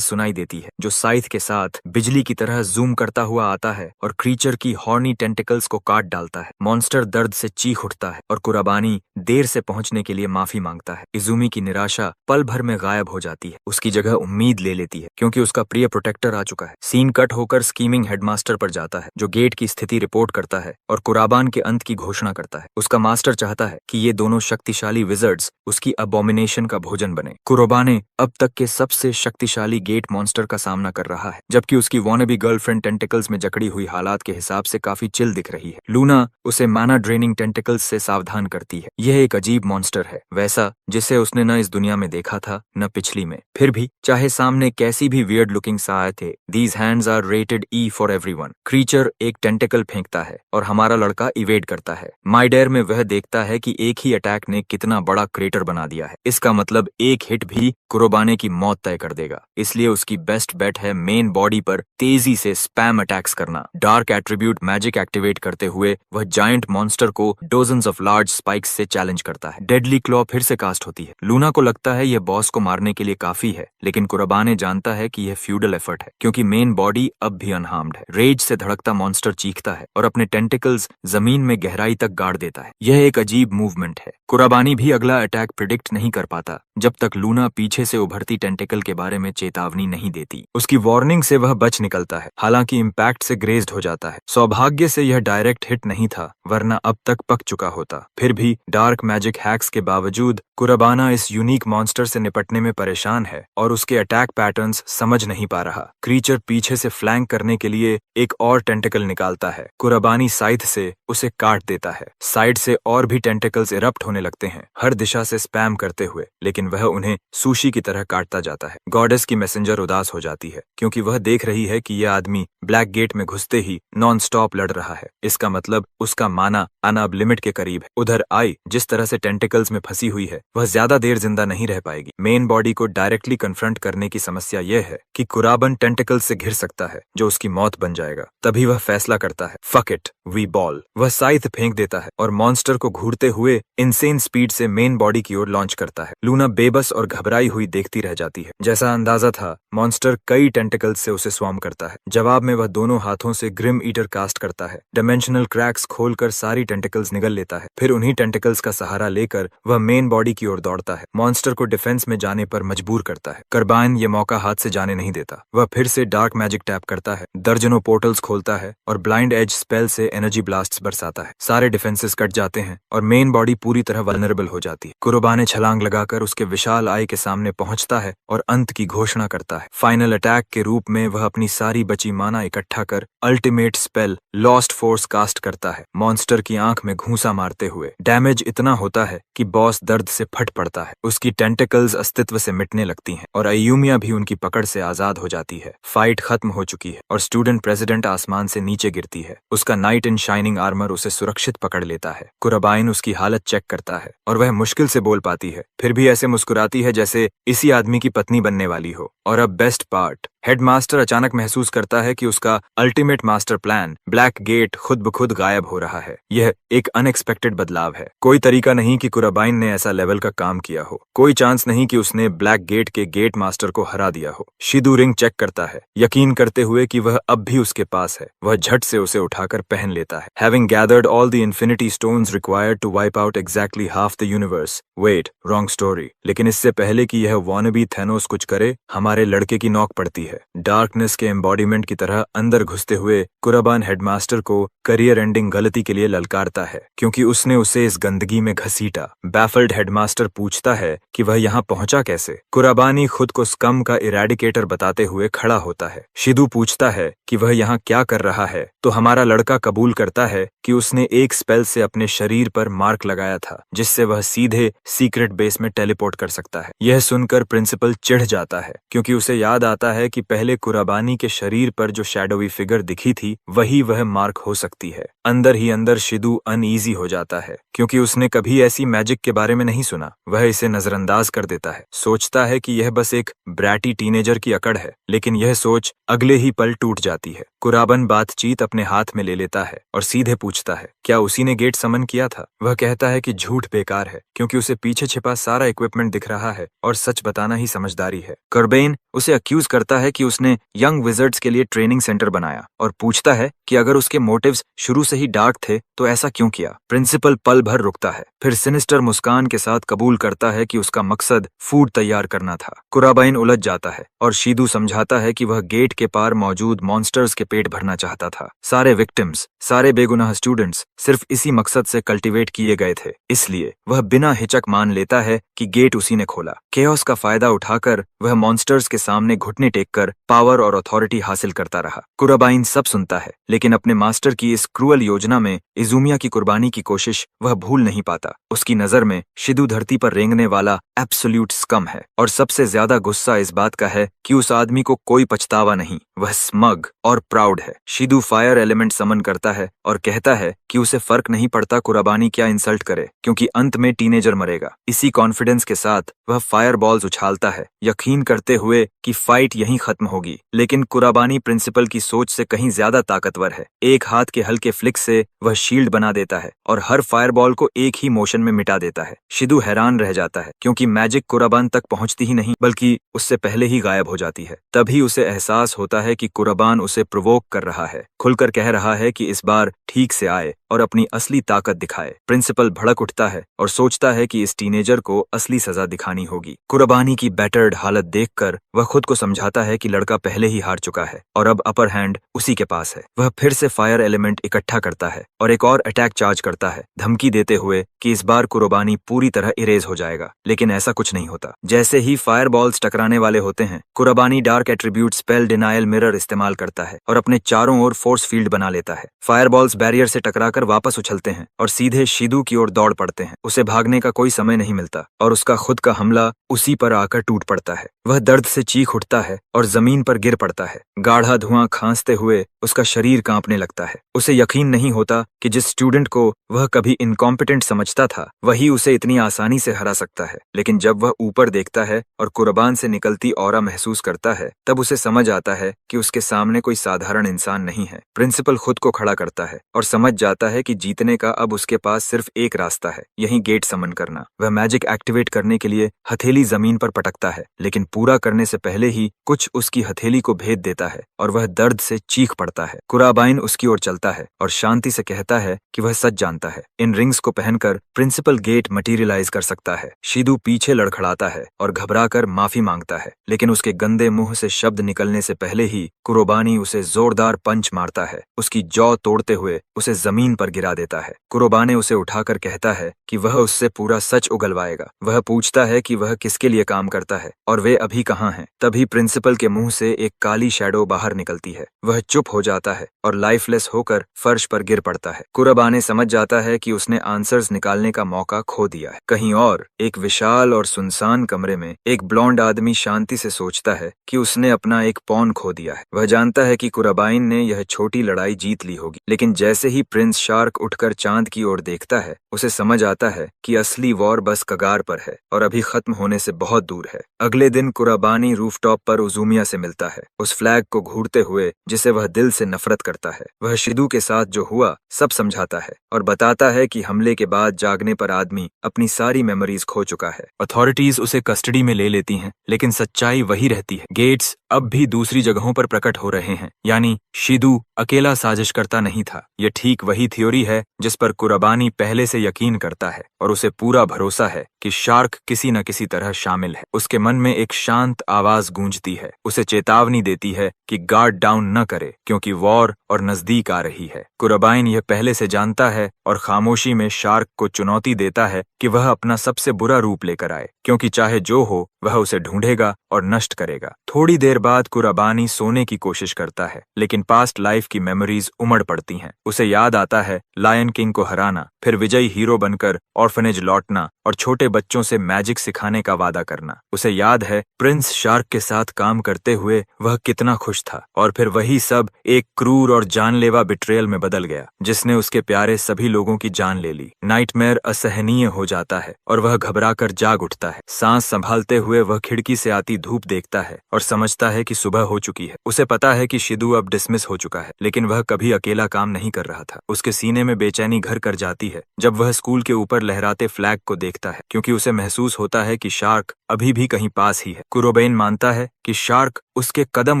सुनाई देती है जो साइथ के साथ बिजली की तरह जूम करता हुआ आता है और क्रीचर की हॉर्नी टेंटिकल्स को काट डालता है। मॉन्स्टर दर्द से चीख उठता है और कुराबानी देर से पहुंचने के लिए माफी मांगता है। इजुमी की निराशा पल भर में गायब हो जाती है। उसकी जगह उम्मीद ले लेती है क्योंकि उसका प्रिय प्रोटेक्टर आ चुका है। सीन कट होकर स्कीमिंग हेडमास्टर पर जाता है जो गेट की स्थिति रिपोर्ट करता है और कुराबान के अंत की घोषणा करता है। उसका मास्टर चाहता है कि ये दोनों शक्तिशाली विजर्ड्स उसकी अबोमिनेशन का भोजन बने। कुराबाने अब तक के सबसे शक्तिशाली गेट मॉन्स्टर का सामना कर रहा है, जबकि उसकी वॉनेबी गर्लफ्रेंड टेंटिकल्स में जकड़ी हुई हालात के हिसाब से काफी चिल दिख रही है। लूना उसे माना ड्रेनिंग टेंटिकल्स से सावधान करती है। यह एक अजीब मॉन्स्टर है, वैसा जिसे उसने न इस दुनिया में देखा था न पिछली में। फिर भी चाहे सामने कैसी भी वियर्ड लुकिंग आए थे, these hands are rated E for everyone. Creature एक टेंटिकल फेंकता है और हमारा लड़का इवेड करता है। माइडेर में वह देखता है कि एक ही अटैक ने कितना बड़ा क्रेटर बना दिया है। इसका मतलब एक हिट भी कुरोबाने की मौत तय कर देगा। इसलिए उसकी बेस्ट बेट है मेन बॉडी पर तेजी से स्पैम अटैक्स करना। डार्क एट्रीब्यूट मैजिक एक्टिवेट करते हुए वह जायंट मॉन्स्टर को डोजन्स ऑफ लार्ज स्पाइक्स से चैलेंज करता है। डेडली क्लॉ फिर से कास्ट होती है। लूना को लगता है यह बॉस को मारने के लिए काफी है, लेकिन कुराबाने जानता है कि यह फ्यूडल एफर्ट है क्योंकि मेन बॉडी अब भी अनहार्म्ड है। रेज से धड़कता मॉन्स्टर चीखता है और अपने टेंटिकल्स जमीन में गहराई तक गाड़ देता है। यह एक अजीब मूवमेंट है। कुराबानी भी अगला अटैक प्रिडिक्ट नहीं कर पाता जब तक लूना पीछे से उभरती टेंटिकल के बारे में चेतावनी नहीं देती। उसकी वार्निंग से वह बच निकलता है, हालांकि इम्पैक्ट से ग्रेज्ड हो जाता है। सौभाग्य से यह डायरेक्ट हिट नहीं था, वरना अब तक पक चुका होता। फिर भी डार्क मैजिक हैक्स के बावजूद कुराबाना इस यूनिक मॉन्स्टर से निपटने में परेशान है और उसके अटैक पैटर्न्स समझ नहीं पा रहा। क्रीचर पीछे से फ्लैंक करने के लिए एक और टेंटिकल निकालता है। कुराबानी साइथ से उसे काट देता है। साइड से और भी टेंटिकल्स इरप्ट होने लगते हैं, हर दिशा से स्पैम करते हुए, लेकिन वह उन्हें सुशी की तरह काटता जाता है। गॉडेस की मैसेंजर उदास हो जाती है क्योंकि वह देख रही है कि यह आदमी ब्लैक गेट में घुसते ही नॉन स्टॉप लड़ रहा है। इसका मतलब उसका माना आना अब लिमिट के करीब है। उधर आई जिस तरह से टेंटिकल्स में फंसी हुई है, वह ज्यादा देर जिंदा नहीं रह पाएगी। मेन बॉडी को डायरेक्टली कन्फ्रंट करने की समस्या यह है कि कुराबन टेंटिकल्स से घिर सकता है जो उसकी मौत बन जाएगा। तभी वह फैसला करता है, फक इट, वी बॉल। वह साइथ फेंक देता है और मॉन्स्टर को घूरते हुए इनसेन स्पीड से मेन बॉडी की ओर लॉन्च करता है। लूना बेबस और घबराई हुई देखती रह जाती है। जैसा अंदाजा था, मॉन्स्टर कई टेंटिकल्स से उसे स्वार्म करता है। जवाब में वह दोनों हाथों से ग्रिम ईटर कास्ट करता है। डायमेंशनल क्रैक्स खोलकर सारी टेंटिकल्स निगल लेता है। फिर उन्हीं टेंटिकल्स का सहारा लेकर वह मेन बॉडी की ओर दौड़ता है। मॉन्स्टर को डिफेंस में जाने पर मजबूर करता है। कर्बाइन ये मौका हाथ से जाने नहीं देता। वह फिर से डार्क मैजिक टैप करता है, दर्जनों पोर्टल्स खोलता है और ब्लाइंड एज स्पेल से एनर्जी ब्लास्ट्स बरसाता है। सारे डिफेंसेस कट जाते हैं और मेन बॉडी पूरी तरह वल्नरेबल हो जाती है। कुरोबाने छलांग लगाकर उसके विशाल आई के सामने पहुंचता है और अंत की घोषणा करता है। फाइनल अटैक के रूप में वह अपनी सारी बची माना इकट्ठा कर ultimate spell lost force cast करता है, मॉन्स्टर की आंख में घूंसा मारते हुए। डैमेज इतना होता है कि बॉस दर्द से फट पड़ता है। उसकी टेंटिकल्स अस्तित्व से मिटने लगती हैं और अयूमिया भी उनकी पकड़ से आजाद हो जाती है। फाइट खत्म हो चुकी है और स्टूडेंट प्रेसिडेंट आसमान से नीचे गिरती है। उसका नाइट इन शाइनिंग आर्मर उसे सुरक्षित पकड़ लेता है। कुराबाइन उसकी हालत चेक करता है और वह मुश्किल से बोल पाती है, फिर भी ऐसे मुस्कुराती है जैसे इसी आदमी की पत्नी बनने वाली हो। और अब बेस्ट पार्ट, हेडमास्टर अचानक महसूस करता है कि उसका ultimate master plan black gate खुद ब खुद गायब हो रहा है। यह एक अनएक्सपेक्टेड बदलाव है। कोई तरीका नहीं कि कुराबाइन ने ऐसा लेवल का काम किया हो। कोई चांस नहीं कि उसने ब्लैक गेट के गेट मास्टर को हरा दिया हो। शिदू रिंग चेक करता है, यकीन करते हुए कि वह अब भी उसके पास है। वह झट से उसे उठाकर पहन लेता है। Having gathered all the infinity stones required to wipe out exactly half the universe. Wait, wrong story. लेकिन इससे पहले कि यह वॉनबी थैनोस कुछ करे, हमारे लड़के की नॉक पड़ती है। है। डार्कनेस के एम्बॉडीमेंट की तरह अंदर घुसते हुए कुराबान हेडमास्टर को करियर एंडिंग गलती के लिए ललकारता है क्योंकि उसने उसे इस गंदगी में घसीटा। बैफल्ड हेडमास्टर पूछता है कि वह यहाँ पहुंचा कैसे। कुराबानी खुद को स्कम का इरेडिकेटर बताते हुए खड़ा होता है। शिदू पूछता है कि वह यहाँ क्या कर रहा है तो हमारा लड़का कबूल करता है कि उसने एक स्पेल से अपने शरीर पर मार्क लगाया था जिससे वह सीधे सीक्रेट बेस में टेलीपोर्ट कर सकता है। यह सुनकर प्रिंसिपल चिढ़ जाता है क्योंकि उसे याद आता है कि पहले कुराबानी के शरीर पर जो शैडोवी फिगर दिखी थी वही वह मार्क हो सकती है। अंदर ही अंदर शिदू अनईजी हो जाता है क्योंकि उसने कभी ऐसी मैजिक के बारे में नहीं सुना। वह इसे नजरअंदाज कर देता है, सोचता है कि यह बस एक ब्रैटी टीनेजर की अकड़ है, लेकिन यह सोच अगले ही पल टूट जाती है। कुराबन बातचीत अपने हाथ में ले लेता है और सीधे पूछता है क्या उसी ने गेट समन किया था। वह कहता है कि झूठ बेकार है क्योंकि उसे पीछे छिपा सारा इक्विपमेंट दिख रहा है और सच बताना ही समझदारी है। कर्बेन उसे अक्यूज करता है कि उसने यंग विजर्ड्स के लिए ट्रेनिंग सेंटर बनाया और पूछता है कि अगर उसके मोटिव्स शुरू से ही डार्क थे तो ऐसा क्यों किया। प्रिंसिपल पल भर रुकता है, फिर सिनिस्टर मुस्कान के साथ कबूल करता है कि उसका मकसद फूड तैयार करना था। कुराबाइन उलझ जाता है और शीदू समझाता है कि वह गेट के पार मौजूद मॉन्स्टर्स के पेट भरना चाहता था। सारे विक्टिम्स, सारे बेगुनाह स्टूडेंट्स सिर्फ इसी मकसद से कल्टीवेट किए गए थे, इसलिए वह बिना हिचक मान लेता है कि गेट उसी ने खोला। केओस का फायदा उठाकर वह मॉन्स्टर्स के सामने घुटने टेककर पावर और अथॉरिटी हासिल करता रहा। कुराबाइन सब सुनता है लेकिन अपने मास्टर की इस क्रूअल योजना में इजुमिया की कुर्बानी की कोशिश वह भूल नहीं पाता। उसकी नजर में शिदू धरती पर रेंगने वाला एब्सोल्यूट स्कम है और सबसे ज्यादा गुस्सा इस बात का है कि उस आदमी को कोई पछतावा नहीं, वह स्मग और प्राउड है। शिदू फायर एलिमेंट समन करता है और कहता है कि उसे फर्क नहीं पड़ता कुराबानी क्या इंसल्ट करे क्योंकि अंत में टीनेजर मरेगा। इसी कॉन्फिडेंस के साथ वह फायर बॉल्स उछालता है, यकीन करते हुए कि फाइट यहीं खत्म होगी। लेकिन कुराबानी प्रिंसिपल की सोच से कहीं ज्यादा ताकतवर है। एक हाथ के हल्के फ्लिक से वह शील्ड बना देता है और हर फायर बॉल को एक ही मोशन में मिटा देता है। शिदू हैरान रह जाता है क्योंकि मैजिक कुराबान तक पहुंचती ही नहीं बल्कि उससे पहले ही गायब हो जाती है। तभी उसे एहसास होता है कि कुराबान उसे प्रोवोक कर रहा है, खुलकर कह रहा है कि इस बार ठीक से आए और अपनी असली ताकत दिखाए। प्रिंसिपल भड़क उठता है और सोचता है कि इस टीनेजर को असली सजा दिखानी होगी। कुराबानी की बैटर्ड हालत देखकर वह खुद को समझाता है कि लड़का पहले ही हार चुका है और अब अपर हैंड उसी के पास है। वह फिर से फायर एलिमेंट इकट्ठा करता है और एक और अटैक चार्ज करता है, धमकी देते हुए कि इस बार कुराबानी पूरी तरह इरेज हो जाएगा। लेकिन ऐसा कुछ नहीं होता। जैसे ही फायर बॉल्स टकराने वाले होते हैं, कुराबानी dark attribute spell denial mirror इस्तेमाल करता है और अपने चारों ओर फोर्स फील्ड बना लेता है। फायर बॉल्स बैरियर से टकराकर वापस उछलते हैं और सीधे शिदू की ओर दौड़ पड़ते हैं। उसे भागने का कोई समय नहीं मिलता और उसका खुद का हमला उसी पर आकर टूट पड़ता है। वह दर्द से चीख उठता है और जमीन पर गिर पड़ता है। गाढ़ा धुआं खांसते हुए उसका शरीर कांपने लगता है। उसे यकीन नहीं होता कि जिस स्टूडेंट को वह कभी इनकॉम्पिटेंट समझता था वही उसे इतनी आसानी से हरा सकता है। लेकिन जब वह ऊपर देखता है और कुराबान से निकलती ऑरा महसूस करता है तब उसे समझ आता है कि उसके सामने कोई साधारण इंसान नहीं है। प्रिंसिपल खुद को खड़ा करता है और समझ जाता है कि जीतने का अब उसके पास सिर्फ एक रास्ता है, यही गेट समन करना। वह मैजिक एक्टिवेट करने के लिए हथेली जमीन पर पटकता है लेकिन पूरा करने से पहले ही कुछ उसकी हथेली को भेद देता है और वह दर्द से चीख पड़ता है। कुराबाइन उसकी ओर चलता है और शांति से कहता है कि वह सच जानता है, इन रिंग्स को पहनकर प्रिंसिपल गेट मटेरियलाइज कर सकता है। शिदू पीछे लड़खड़ाता है और घबराकर माफी मांगता है लेकिन उसके गंदे मुंह से शब्द निकलने से पहले ही कुराबानी उसे जोरदार पंच मारता है, उसकी जौ तोड़ते हुए उसे जमीन पर गिरा देता है। कुराबाने उसे उठाकर कहता है कि वह उससे पूरा सच उगलवाएगा। वह पूछता है कि वह किसके लिए काम करता है और वे अभी कहाँ हैं। तभी प्रिंसिपल के मुंह से एक काली शैडो बाहर निकलती है। वह चुप हो जाता है और लाइफलेस होकर फर्श पर गिर पड़ता है। कुराबाने समझ जाता है कि उसने आंसर्स निकालने का मौका खो दिया है। कहीं और एक विशाल और सुनसान कमरे में एक ब्लॉन्ड आदमी शांति से सोचता है कि उसने अपना एक पॉन खो दिया है। वह जानता है कि कुराबाइन ने यह छोटी लड़ाई जीत ली होगी, लेकिन जैसे ही प्रिंस शार्क उठकर चांद की ओर देखता है उसे समझ आता है कि असली वॉर बस कगार पर है और अभी खत्म होने से बहुत दूर है। अगले दिन कुराबानी रूफटॉप पर उजुमिया से मिलता है, उस फ्लैग को घूरते हुए जिसे वह दिल से नफरत करता है। वह शिदू के साथ जो हुआ सब समझाता है और बताता है कि हमले के बाद जागने पर आदमी अपनी सारी मेमोरीज खो चुका है। अथॉरिटीज उसे कस्टडी में ले लेती हैं, लेकिन सच्चाई वही रहती है। गेट्स अब भी दूसरी जगहों पर प्रकट हो रहे हैं, यानी शिदू अकेला साजिश करता नहीं था। ये ठीक वही थ्योरी है जिस पर कुराबानी पहले से यकीन करता है और उसे पूरा भरोसा है कि शार्क किसी न किसी तरह शामिल है। उसके मन में एक शांत आवाज गूंजती है, उसे चेतावनी देती है कि गार्ड डाउन न करे क्योंकि वॉर और नजदीक आ रही है। कुराबाइन यह पहले से जानता है और खामोशी में शार्क को चुनौती देता है कि वह अपना सबसे बुरा रूप लेकर आए, क्योंकि चाहे जो हो वह उसे ढूंढेगा और नष्ट करेगा। थोड़ी देर बाद कुराबानी सोने की कोशिश करता है, लेकिन पास्ट लाइफ की मेमोरीज उमड़ पड़ती हैं। उसे याद आता है लायन किंग को हराना, फिर विजयी हीरो बनकर ऑर्फनेज लौटना और छोटे बच्चों से मैजिक सिखाने का वादा करना। उसे याद है प्रिंस शार्क के साथ काम करते हुए वह कितना खुश था, और फिर वही सब एक क्रूर और जानलेवा बिट्रेयल में बदल गया जिसने उसके प्यारे सभी लोगों की जान ले ली। नाइटमेयर असहनीय हो जाता है और वह घबराकर जाग उठता है। सांस संभालते हुए वह खिड़की से आती धूप देखता है और समझता है कि सुबह हो चुकी है। उसे पता है कि शिदू अब डिसमिस हो चुका है, लेकिन वह कभी अकेला काम नहीं कर रहा था। उसके सीने में बेचैनी घर कर जाती है जब वह स्कूल के ऊपर लहराते फ्लैग को देखता है, क्योंकि उसे महसूस होता है कि शार्क अभी भी कहीं पास ही है। कुरोबेन मानता है कि शार्क उसके कदम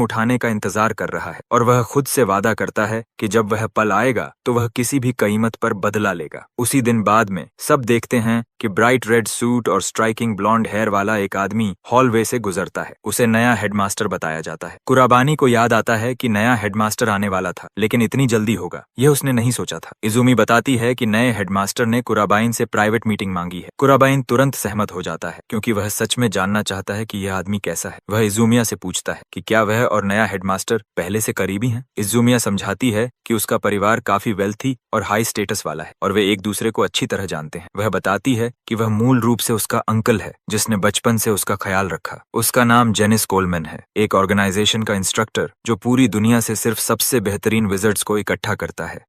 उठाने का इंतजार कर रहा है और वह खुद से वादा करता है कि जब वह पल आएगा तो वह किसी भी कीमत पर बदला लेगा। उसी दिन बाद में सब देखते हैं कि ब्राइट रेड सूट और स्ट्राइकिंग ब्लॉन्ड हेयर वाला एक आदमी हॉलवे से गुजरता है। उसे नया हेडमास्टर बताया जाता है। कुराबानी को याद आता है कि नया हेडमास्टर आने वाला था, लेकिन इतनी जल्दी होगा यह उसने नहीं सोचा था। इजुमी बताती है कि नए हेडमास्टर ने कुराबाइन से प्राइवेट मीटिंग मांगी है। कुराबाइन तुरंत सहमत हो जाता है क्योंकि वह सच में जानना चाहता है कि यह आदमी कैसा है। वह इजुमिया से पूछता है कि क्या वह और नया हेडमास्टर पहले से करीबी हैं। इजुमिया समझाती है कि उसका परिवार काफी वेल्थी और हाई स्टेटस वाला है और वे एक दूसरे को अच्छी तरह जानते हैं। वह बताती है कि वह मूल रूप से उसका अंकल है जिसने बचपन से उसका ख्याल रखा। उसका नाम जेनिस कोलमैन है, एक ऑर्गेनाइजेशन का इंस्ट्रक्टर जो पूरी दुनिया से सिर्फ सबसे बेहतरीन विजर्ड्स को इकट्ठा करता है।